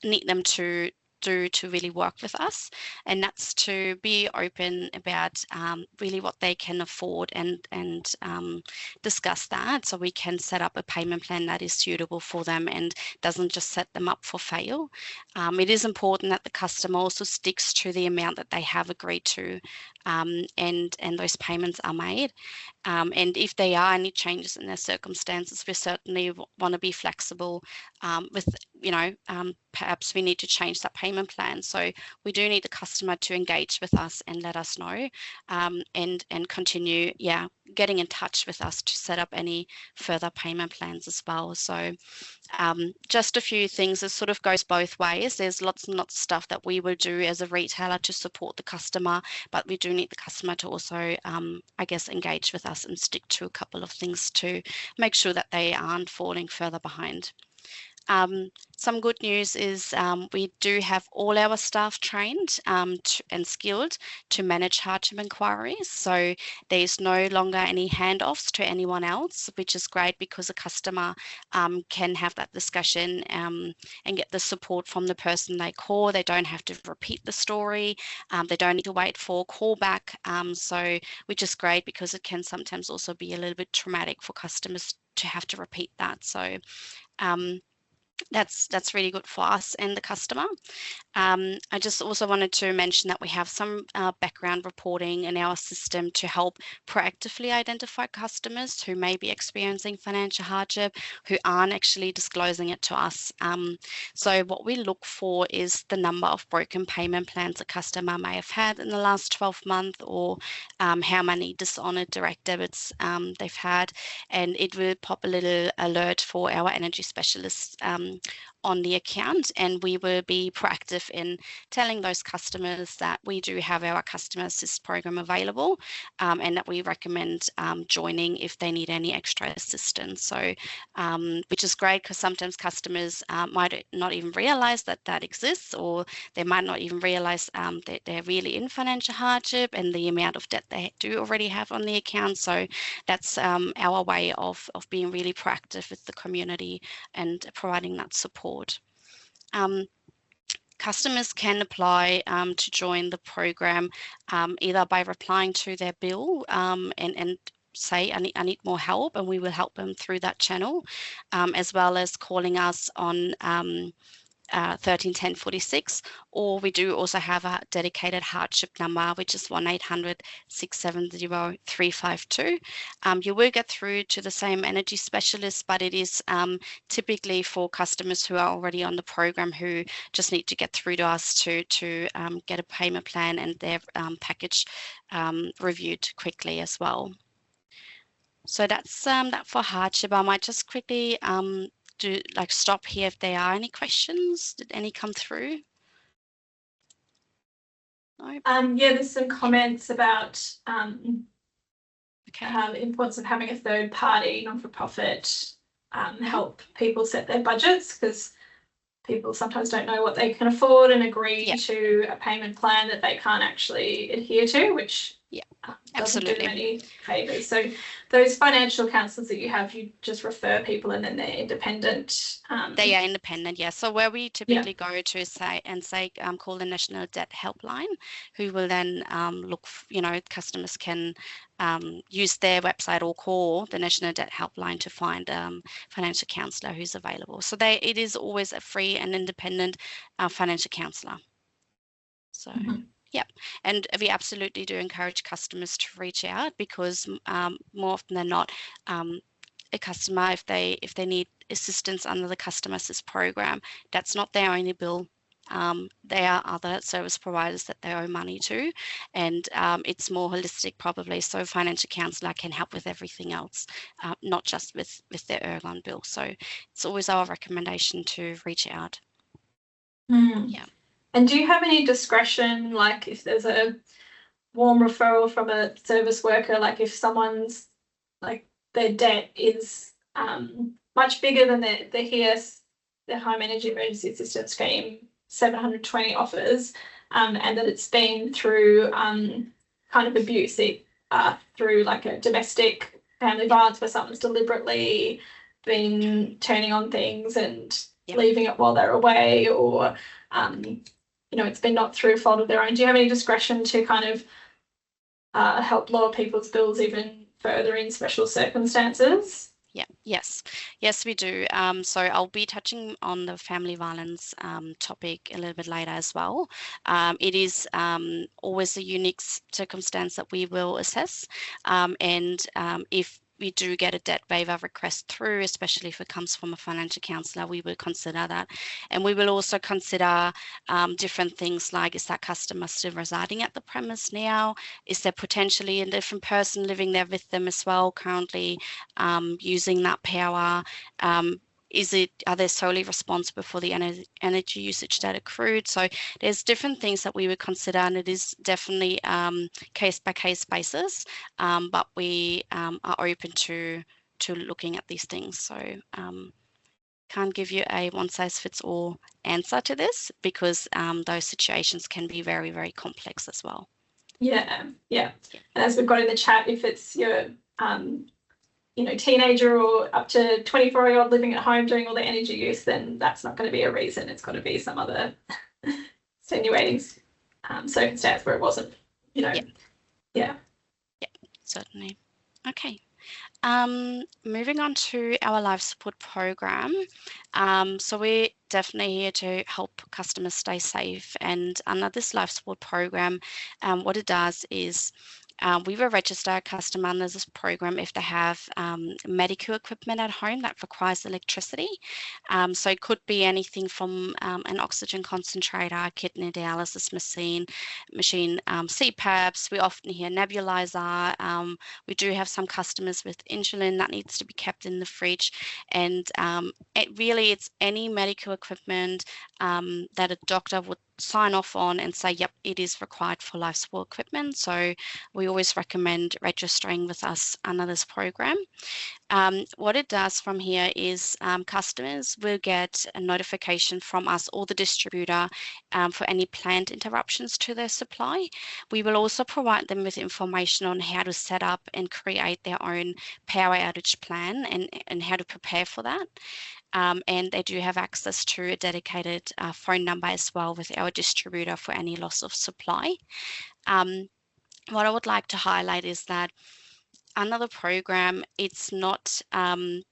need them to do to really work with us, and that's to be open about really what they can afford, and discuss that, so we can set up a payment plan that is suitable for them and doesn't just set them up for fail. It is important that the customer also sticks to the amount that they have agreed to, and those payments are made. And if there are any changes in their circumstances, we certainly want to be flexible with, perhaps we need to change that payment plan. So we do need the customer to engage with us and let us know, and continue, getting in touch with us to set up any further payment plans as well. So just a few things, it sort of goes both ways. There's lots and lots of stuff that we will do as a retailer to support the customer, but we do need the customer to also, engage with us and stick to a couple of things to make sure that they aren't falling further behind. Some good news is we do have all our staff trained and skilled to manage hardship inquiries. So there's no longer any handoffs to anyone else, which is great because a customer can have that discussion and get the support from the person they call. They don't have to repeat the story. They don't need to wait for a callback. So which is great because it can sometimes also be a little bit traumatic for customers to have to repeat that. So that's really good for us and the customer. I just also wanted to mention that we have some background reporting in our system to help proactively identify customers who may be experiencing financial hardship, who aren't actually disclosing it to us. So what we look for is the number of broken payment plans a customer may have had in the last 12 months, or how many dishonored direct debits they've had, and it will pop a little alert for our energy specialists on the account, and we will be proactive in telling those customers that we do have our customer assist program available, and that we recommend joining if they need any extra assistance. So which is great because sometimes customers might not even realize that that exists, or they might not even realize that they're really in financial hardship and the amount of debt they do already have on the account. So that's our way of being really proactive with the community and providing that support. Customers can apply to join the program either by replying to their bill and say, I need more help, and we will help them through that channel, as well as calling us on 1310 46, or we do also have a dedicated hardship number, which is 1800 670 352. You will get through to the same energy specialist, but it is typically for customers who are already on the program who just need to get through to us to get a payment plan and their package reviewed quickly as well. So that's that for hardship. I might just quickly stop here if there are any questions. Did any come through? No? Yeah, there's some comments about Okay. the importance of having a third party, non-for-profit, help people set their budgets, because people sometimes don't know what they can afford and agree to a payment plan that they can't actually adhere to, which doesn't do them any favours. So those financial counsellors that you have, you just refer people and then they're independent. They are independent, yeah. So where we typically go to say call the National Debt Helpline, who will then look, customers can use their website or call the National Debt Helpline to find financial counsellor who's available. So it is always a free and independent financial counsellor. So. Yep, and we absolutely do encourage customers to reach out, because more often than not, a customer, if they need assistance under the customer assist program, that's not their only bill. There are other service providers that they owe money to, and it's more holistic probably. So financial counsellor can help with everything else, not just with their Ergon bill. So it's always our recommendation to reach out. Yeah. And do you have any discretion, like if there's a warm referral from a service worker, like if someone's, like their debt is much bigger than the HES, the Home Energy Emergency Assistance Scheme 720 offers, and that it's been through kind of abuse, through like a domestic family violence where someone's deliberately been turning on things and leaving it while they're away, or it's been not through fault of their own. Do you have any discretion to kind of help lower people's bills even further in special circumstances? Yeah, yes, we do. So I'll be touching on the family violence topic a little bit later as well. It is always a unique circumstance that we will assess, and if we do get a debt waiver request through, especially if it comes from a financial counsellor, we will consider that. And we will also consider different things like, is that customer still residing at the premise now? Is there potentially a different person living there with them as well, currently using that power? Are they solely responsible for the energy usage that accrued? So there's different things that we would consider, and it is definitely case by case basis, but we are open to looking at these things. So can't give you a one-size-fits-all answer to this, because those situations can be very, very complex as well. Yeah. And as we've got in the chat, if it's your teenager or up to 24-year-old living at home doing all the energy use, then that's not going to be a reason. It's got to be some other extenuating circumstance where it wasn't, Yeah, certainly. Okay. Moving on to our life support program. So we're definitely here to help customers stay safe, and under this life support program, what it does is we will register a customer under this program if they have medical equipment at home that requires electricity. So it could be anything from an oxygen concentrator, kidney dialysis machine, CPAPs. We often hear nebulizer. We do have some customers with insulin that needs to be kept in the fridge, and it's any medical equipment that a doctor would sign off on and say, yep, it is required for life support equipment. So we always recommend registering with us under this program. What it does from here is customers will get a notification from us or the distributor for any planned interruptions to their supply. We will also provide them with information on how to set up and create their own power outage plan and how to prepare for that. And they do have access to a dedicated phone number as well with our distributor for any loss of supply. What I would like to highlight is that under the program, it's not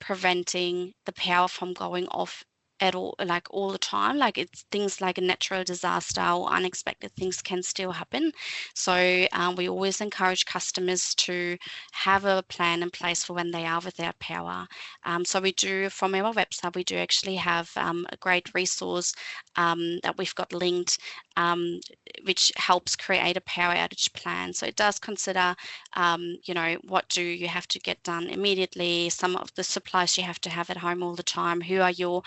preventing the power from going off at all, like all the time. Like, it's things like a natural disaster or unexpected things can still happen. So we always encourage customers to have a plan in place for when they are without power. So we do, from our website, we do actually have a great resource that we've got linked, which helps create a power outage plan. So it does consider, what do you have to get done immediately, some of the supplies you have to have at home all the time, who are your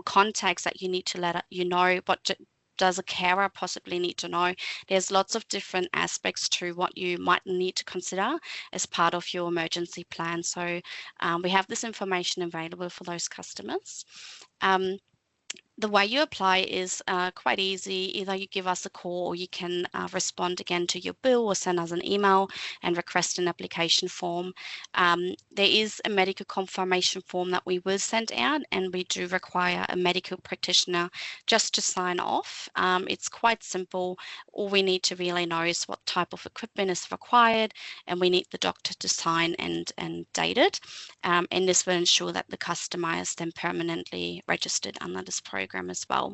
contacts that you need to let you know, what does a carer possibly need to know. There's lots of different aspects to what you might need to consider as part of your emergency plan. So we have this information available for those customers. The way you apply is quite easy. Either you give us a call or you can respond again to your bill or send us an email and request an application form. There is a medical confirmation form that we will send out, and we do require a medical practitioner just to sign off. It's quite simple. All we need to really know is what type of equipment is required, and we need the doctor to sign and date it. And this will ensure that the customer is then permanently registered under this program as well.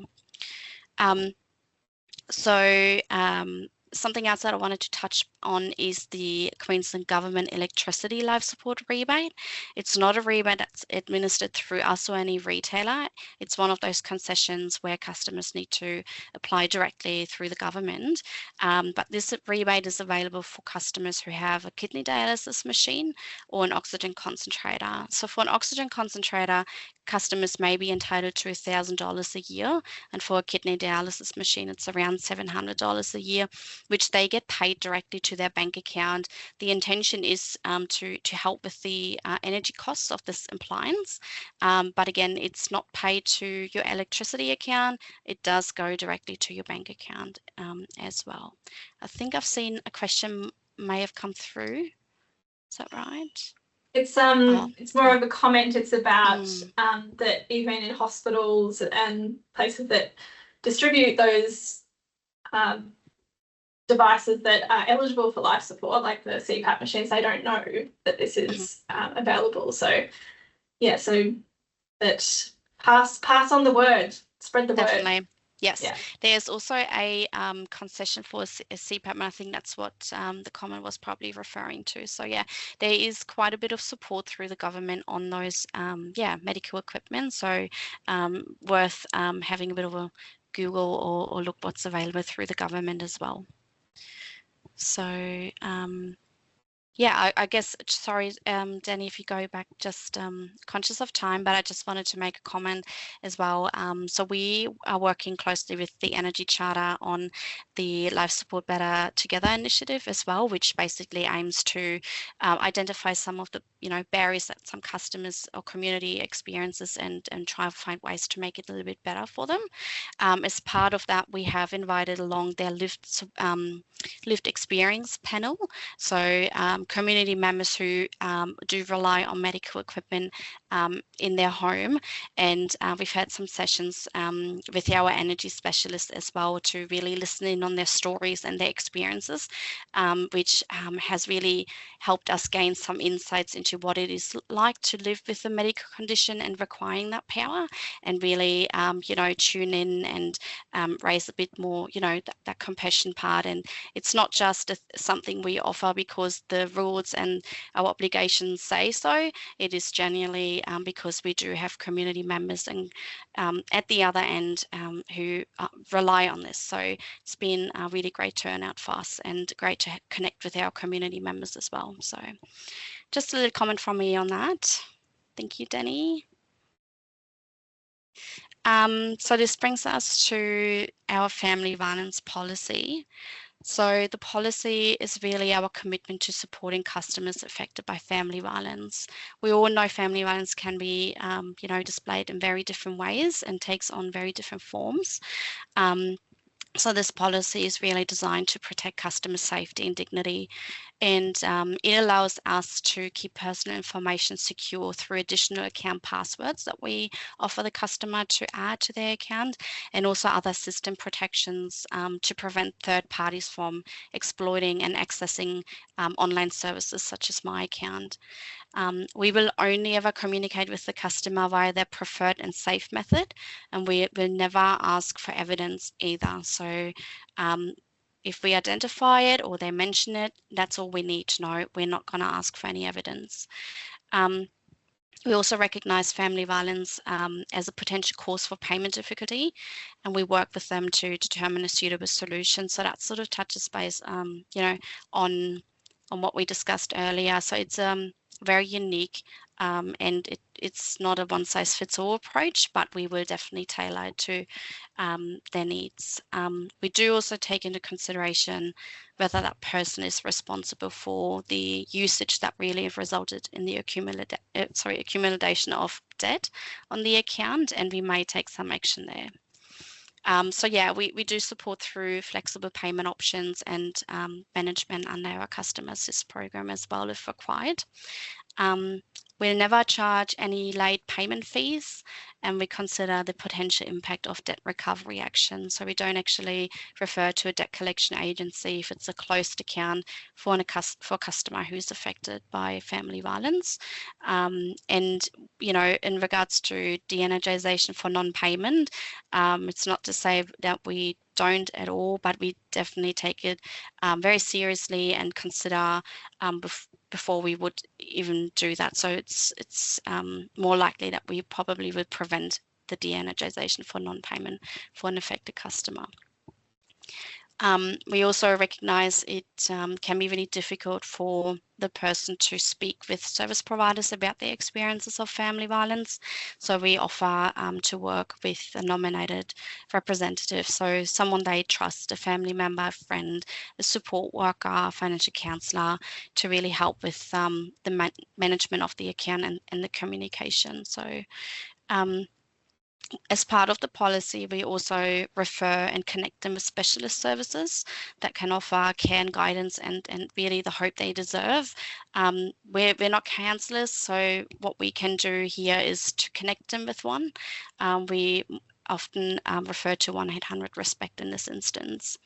Something else that I wanted to touch on is the Queensland Government electricity life support rebate. It's not a rebate that's administered through us or any retailer. It's one of those concessions where customers need to apply directly through the government. But this rebate is available for customers who have a kidney dialysis machine or an oxygen concentrator. So for an oxygen concentrator, customers may be entitled to $1,000 a year, and for a kidney dialysis machine, it's around $700 a year, which they get paid directly to their bank account. The intention is to help with the energy costs of this appliance, but again, it's not paid to your electricity account. It does go directly to your bank account as well. I think I've seen a question may have come through. Is that right? It's more of a comment. It's about that even in hospitals and places that distribute those devices that are eligible for life support, like the CPAP machines, they don't know that this is available. So yeah, so that pass on the word, spread the word. Yes, yeah. There's also a concession for a CPAP, and I think that's what the comment was probably referring to. So yeah, there is quite a bit of support through the government on those medical equipment. So worth having a bit of a Google or look what's available through the government as well. So yeah, I guess, sorry, Danny, if you go back, just conscious of time, but I just wanted to make a comment as well. So we are working closely with the Energy Charter on the Life Support Better Together initiative as well, which basically aims to identify some of the barriers that some customers or community experiences and try to find ways to make it a little bit better for them. As part of that, we have invited along their lived experience panel. So community members who do rely on medical equipment in their home, and we've had some sessions with our energy specialists as well to really listen in on their stories and their experiences, which has really helped us gain some insights into what it is like to live with a medical condition and requiring that power, and really tune in and raise a bit more that compassion part. And it's not just something we offer because the rules and our obligations say so. It is genuinely because we do have community members and at the other end who rely on this. So it's been a really great turnout for us and great to connect with our community members as well. So just a little comment from me on that. Thank you, Danny. So this brings us to our family violence policy. So the policy is really our commitment to supporting customers affected by family violence. We all know family violence can be, displayed in very different ways and takes on very different forms. So this policy is really designed to protect customer safety and dignity, and it allows us to keep personal information secure through additional account passwords that we offer the customer to add to their account, and also other system protections to prevent third parties from exploiting and accessing online services such as My Account. We will only ever communicate with the customer via their preferred and safe method, and we will never ask for evidence either. So if we identify it or they mention it, that's all we need to know. We're not going to ask for any evidence. We also recognise family violence as a potential cause for payment difficulty, and we work with them to determine a suitable solution. So that sort of touches base, on what we discussed earlier. So it's very unique, and it's not a one-size-fits-all approach, but we will definitely tailor it to their needs. We do also take into consideration whether that person is responsible for the usage that really have resulted in the accumulation of debt on the account, and we may take some action there. So yeah, we do support through flexible payment options and management under our customer assist program as well if required. We'll never charge any late payment fees, and we consider the potential impact of debt recovery action. So we don't actually refer to a debt collection agency if it's a closed account for a customer who's affected by family violence. And in regards to de-energisation for non-payment, it's not to say that we don't at all, but we definitely take it very seriously and consider before we would even do that. So it's more likely that we probably would prevent the de-energisation for non-payment for an affected customer. We also recognise it can be really difficult for the person to speak with service providers about their experiences of family violence. So we offer to work with a nominated representative, so someone they trust, a family member, a friend, a support worker, financial counsellor, to really help with the management of the account and the communication. So as part of the policy, we also refer and connect them with specialist services that can offer care and guidance and really the hope they deserve. We're not counsellors, so what we can do here is to connect them with one. We often refer to 1-800-RESPECT in this instance.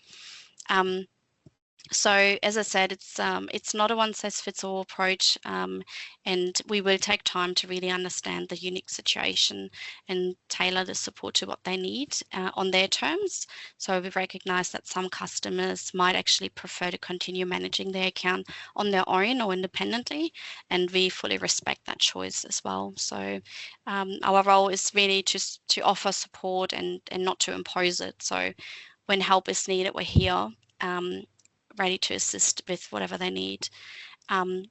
So as I said, it's not a one-size-fits-all approach, and we will take time to really understand the unique situation and tailor the support to what they need on their terms. So we recognise that some customers might actually prefer to continue managing their account on their own or independently, and we fully respect that choice as well. So our role is really to offer support and not to impose it. So when help is needed, we're here, ready to assist with whatever they need.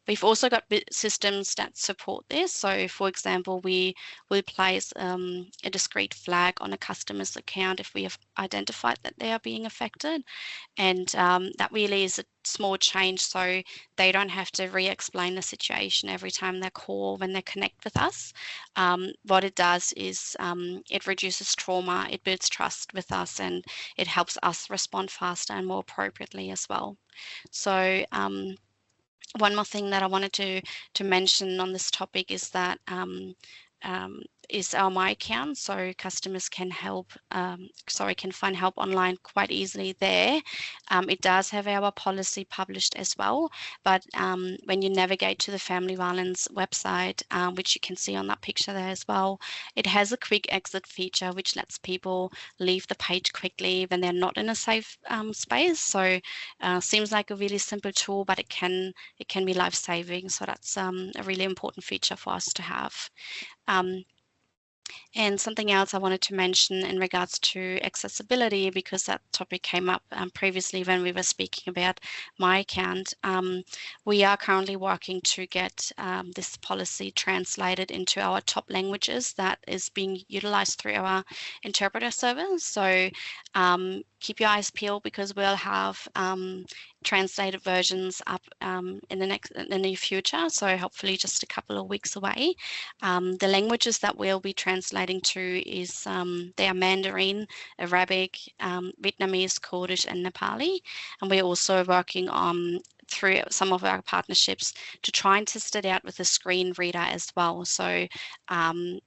We've also got systems that support this. So for example, we will place a discrete flag on a customer's account if we have identified that they are being affected. And that really is a small change, so they don't have to re-explain the situation every time they call when they connect with us. What it does is it reduces trauma, it builds trust with us, and it helps us respond faster and more appropriately as well. So one more thing that I wanted to mention on this topic is that is our My Account, so customers can can find help online quite easily there. It does have our policy published as well, but when you navigate to the Family Violence website, which you can see on that picture there as well, it has a quick exit feature which lets people leave the page quickly when they're not in a safe space. So seems like a really simple tool, but it can be life-saving. So that's a really important feature for us to have. And something else I wanted to mention in regards to accessibility, because that topic came up previously when we were speaking about My Account. We are currently working to get this policy translated into our top languages that is being utilized through our interpreter service. So keep your eyes peeled, because we'll have translated versions up in the near future, so hopefully just a couple of weeks away. The languages that we'll be translating to is they are Mandarin, Arabic, Vietnamese, Kurdish and Nepali, and we're also working on through some of our partnerships to try and test it out with a screen reader as well. So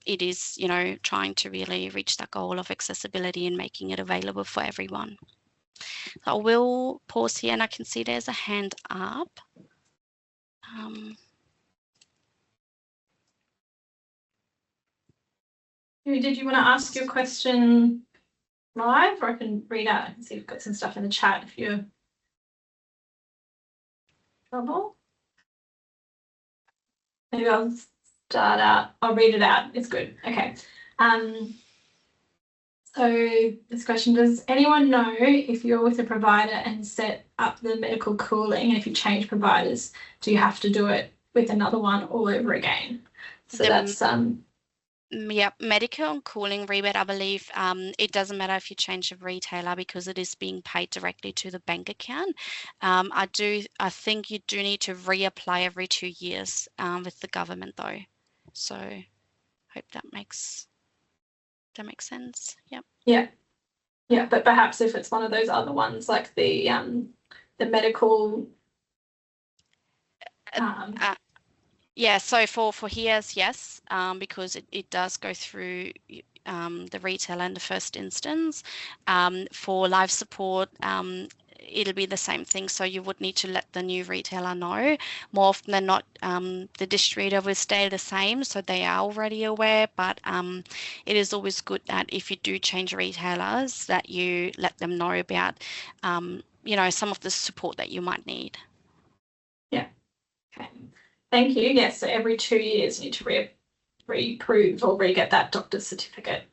it is, trying to really reach that goal of accessibility and making it available for everyone. So I will pause here, and I can see there's a hand up. Did you want to ask your question live, or I can read out and see if we've got some stuff in the chat if you're trouble? Maybe I'll start out. I'll read it out. It's good. Okay. So this question, does anyone know if you're with a provider and set up the medical cooling, and if you change providers, do you have to do it with another one all over again? So that's yeah, medical cooling rebate, I believe it doesn't matter if you change a retailer, because it is being paid directly to the bank account. I think you do need to reapply every 2 years with the government though. So hope that makes sense. Yep. Yeah, but perhaps if it's one of those other ones like the medical yeah, so for HERES, yes, because it does go through the retailer in the first instance. For life support, it'll be the same thing. So you would need to let the new retailer know. More often than not, the distributor will stay the same, so they are already aware. But it is always good that if you do change retailers, that you let them know about, some of the support that you might need. Yeah. Okay. Thank you. Yes, so every 2 years you need to reprove or re-get that doctor's certificate.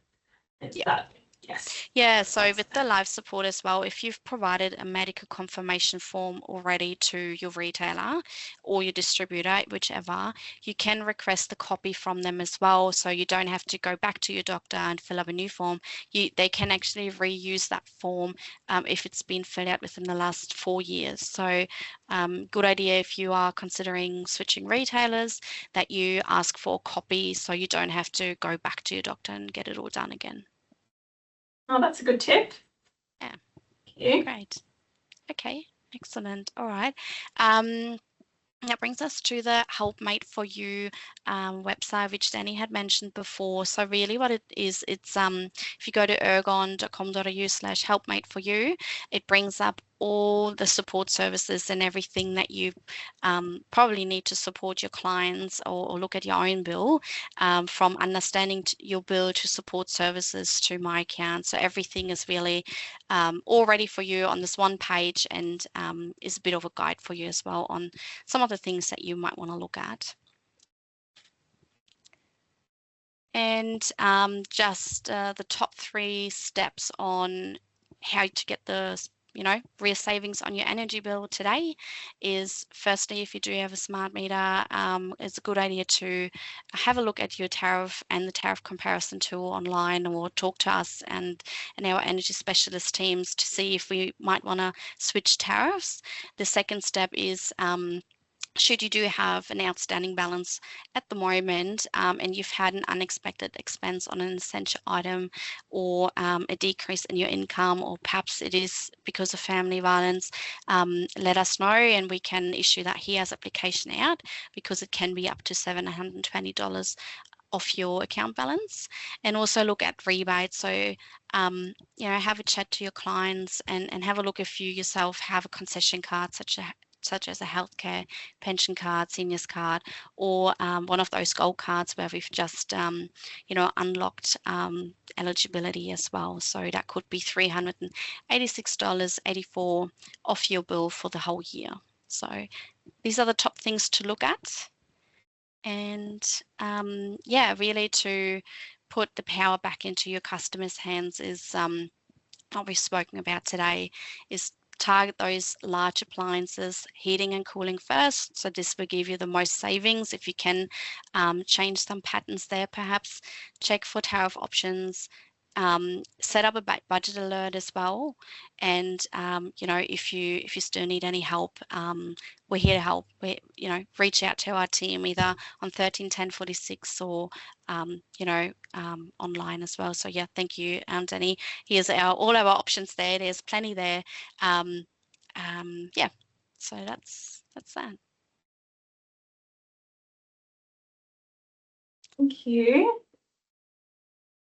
Is that? Yes. Yeah, so with the life support as well, if you've provided a medical confirmation form already to your retailer or your distributor, whichever, you can request a copy from them as well. So you don't have to go back to your doctor and fill up a new form. They can actually reuse that form if it's been filled out within the last 4 years. So good idea if you are considering switching retailers, that you ask for a copy so you don't have to go back to your doctor and get it all done again. Oh, that's a good tip. Yeah. Thank you. Great. Okay, excellent. All right. That brings us to the Helpmate for You website, which Danny had mentioned before. So really what it is, it's if you go to ergon.com.au/helpmate for you, it brings up all the support services and everything that you probably need to support your clients or look at your own bill, from understanding your bill to support services to My Account. So everything is really all ready for you on this one page, and is a bit of a guide for you as well on some of the things that you might want to look at. And just the top 3 steps on how to get the real savings on your energy bill today is, firstly, if you do have a smart meter, it's a good idea to have a look at your tariff and the tariff comparison tool online, or talk to us and our energy specialist teams to see if we might want to switch tariffs. The second step is, should you do have an outstanding balance at the moment, and you've had an unexpected expense on an essential item, or a decrease in your income, or perhaps it is because of family violence, let us know and we can issue that HERE's application out, because it can be up to $720 off your account balance. And also look at rebates. So have a chat to your clients and have a look if you yourself have a concession card, such as a healthcare, pension card, seniors card, or one of those gold cards where we've just unlocked eligibility as well. So that could be $386.84 off your bill for the whole year. So these are the top things to look at. And really to put the power back into your customers' hands is what we've spoken about today, is target those large appliances, heating and cooling first. So this will give you the most savings. If you can change some patterns there, perhaps check for tariff options, set up a budget alert as well. And if you still need any help, we're here to help. Reach out to our team either on 13 10 46 or online as well. So yeah, thank you, Danny. Here's all our options there. There's plenty there. So that's that. Thank you.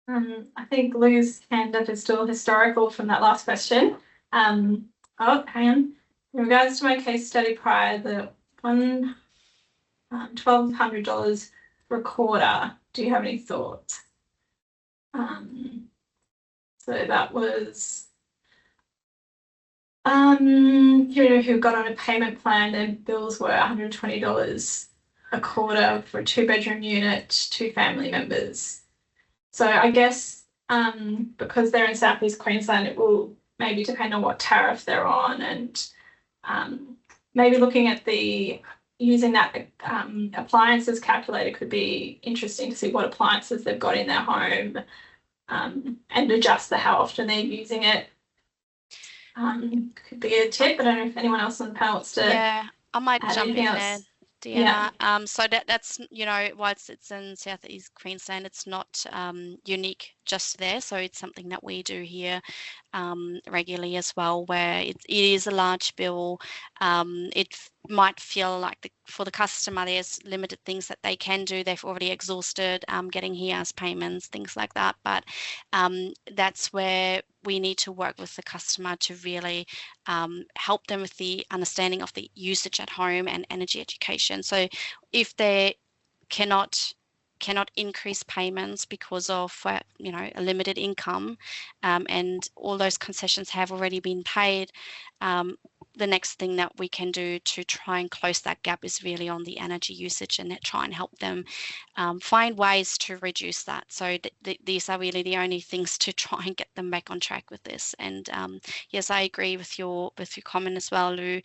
I think Lou's hand up is still historical from that last question. Hang on. In regards to my case study prior, the $1,200 recorder, do you have any thoughts? So that was who got on a payment plan, their bills were $120 a quarter for a 2-bedroom unit, 2 family members. So I guess because they're in Southeast Queensland, it will maybe depend on what tariff they're on, and maybe looking at using that appliances calculator could be interesting to see what appliances they've got in their home, and adjust how often they're using it. Could be a tip. I don't know if anyone else on the panel wants to. Yeah, I might jump in there, Deanna. Yeah. So that's whilst it's in Southeast Queensland, it's not unique just there. So it's something that we do here regularly as well, where it is a large bill. It might feel like for the customer there's limited things that they can do. They've already exhausted getting HERE's payments, things like that. But that's where we need to work with the customer to really help them with the understanding of the usage at home and energy education. So if they cannot increase payments because of a limited income, and all those concessions have already been paid, the next thing that we can do to try and close that gap is really on the energy usage, and try and help them find ways to reduce that. So these are really the only things to try and get them back on track with this. And yes, I agree with your comment as well, Lou.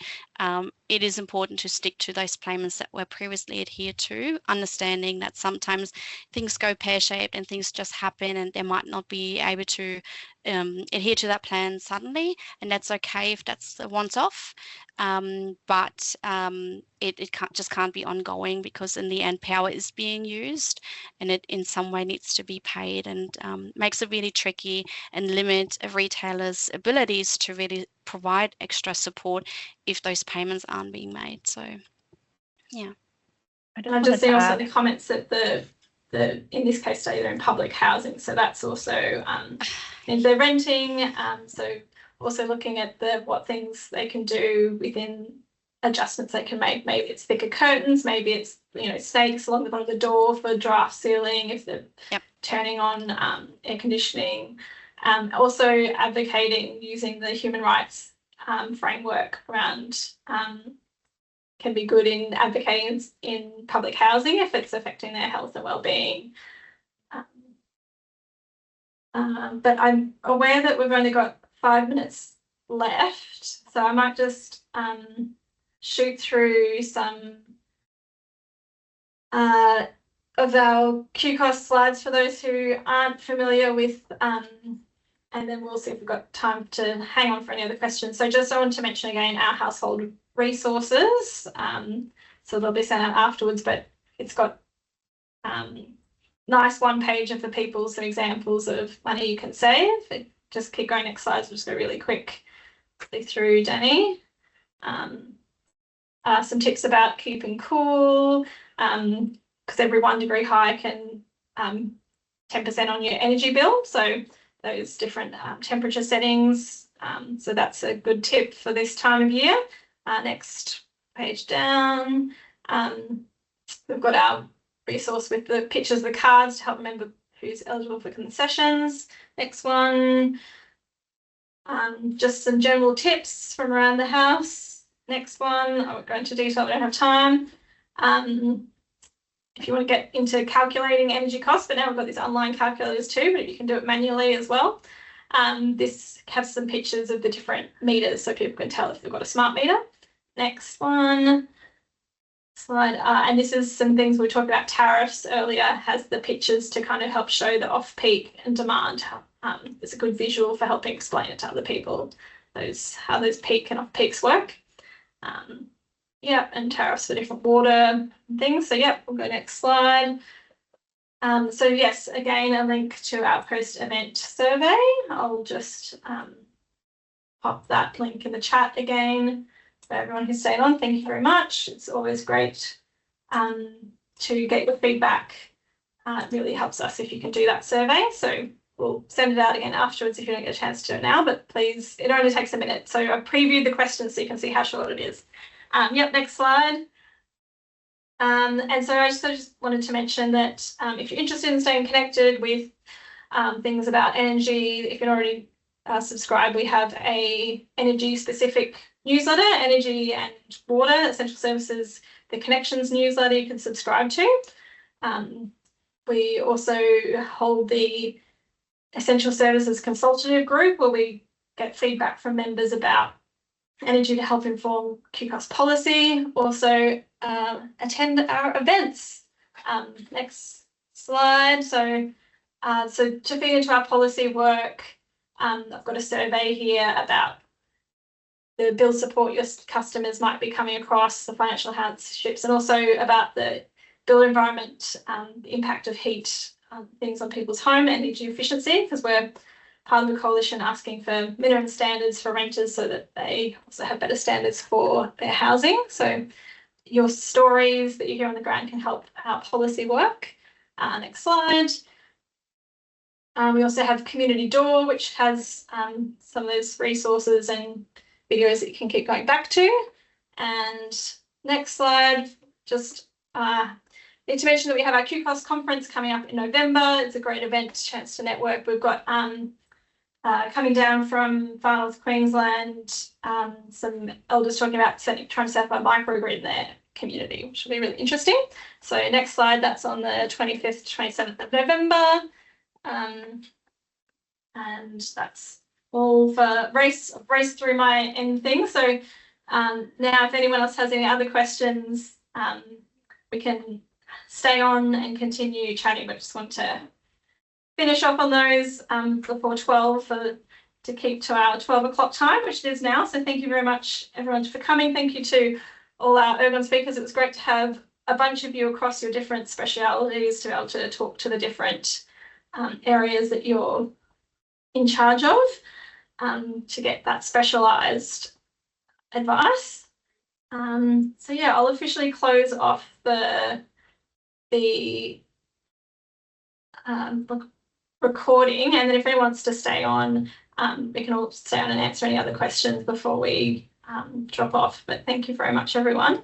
It is important to stick to those payments that were previously adhered to, understanding that sometimes things go pear-shaped and things just happen, and they might not be able to adhere to that plan suddenly, and that's okay if that's a once-off. But it can't be ongoing, because in the end power is being used, and it in some way needs to be paid, and makes it really tricky and limit a retailer's abilities to really provide extra support if those payments aren't being made. So yeah. I just see also the comments that the in this case study they're in public housing, so that's also if they're renting, so also looking at what things they can do within adjustments they can make. Maybe it's thicker curtains, maybe it's stakes along the bottom of the door for draft ceiling if they're turning on air conditioning. Also advocating using the human rights framework around can be good in advocating in public housing if it's affecting their health and well-being. But I'm aware that we've only got 5 minutes left. So I might just shoot through some of our QCOS slides for those who aren't familiar with, and then we'll see if we've got time to hang on for any other questions. So just I want to mention again our household resources. So they'll be sent out afterwards, but it's got nice one pager for people, some examples of money you can save. Just keep going, next slides. We'll just go really quickly through, Danny. Some tips about keeping cool, because every 1 degree high can 10% on your energy bill. So those different temperature settings. So that's a good tip for this time of year. Next page down. We've got our resource with the pictures of the cards to help remember who's eligible for concessions. Next one. Just some general tips from around the house. Next one. I won't go into detail, I don't have time. If you want to get into calculating energy costs, but now we've got these online calculators too, but you can do it manually as well. This has some pictures of the different meters so people can tell if they've got a smart meter. Next one. Slide. And this is some things we talked about tariffs earlier, has the pictures to kind of help show the off-peak and demand. It's a good visual for helping explain it to other people, how those peak and off-peaks work. Yeah, and tariffs for different water things. So yeah, we'll go next slide. So yes, again, a link to our post-event survey. I'll just pop that link in the chat again for everyone who stayed on. Thank you very much. It's always great to get your feedback. It really helps us if you can do that survey. So we'll send it out again afterwards if you don't get a chance to do it now, but please, it only takes a minute. So I previewed the questions so you can see how short it is. Yep, next slide. And so I just wanted to mention that if you're interested in staying connected with things about energy, if you're not already subscribed, we have a energy specific newsletter, energy and water, essential services, the connections newsletter you can subscribe to. We also hold the essential services consultative group where we get feedback from members about energy to help inform QCOS policy. Also attend our events. Next slide. So to feed into our policy work, I've got a survey here about the bill support your customers might be coming across, the financial hardships, and also about the built environment, the impact of heat, things on people's home energy efficiency, because we're part of a coalition asking for minimum standards for renters so that they also have better standards for their housing. So your stories that you hear on the ground can help our policy work. Next slide. We also have Community Door, which has some of those resources and videos that you can keep going back to. And next slide, just need to mention that we have our QCOS conference coming up in November. It's a great event, chance to network. We've got coming down from far north Queensland, some elders talking about trying to set up a microgrid in their community, which will be really interesting. So next slide, that's on the 25th to 27th of November. And that's all for race through my end thing. So now if anyone else has any other questions, we can stay on and continue chatting, but just want to finish off on those before 12 to keep to our 12 o'clock time, which it is now. So thank you very much, everyone, for coming. Thank you to all our Ergon speakers. It was great to have a bunch of you across your different specialities to be able to talk to the different areas that you're in charge of to get that specialised advice. So yeah, I'll officially close off the recording, and then if anyone wants to stay on, we can all stay on and answer any other questions before we drop off. But thank you very much, everyone.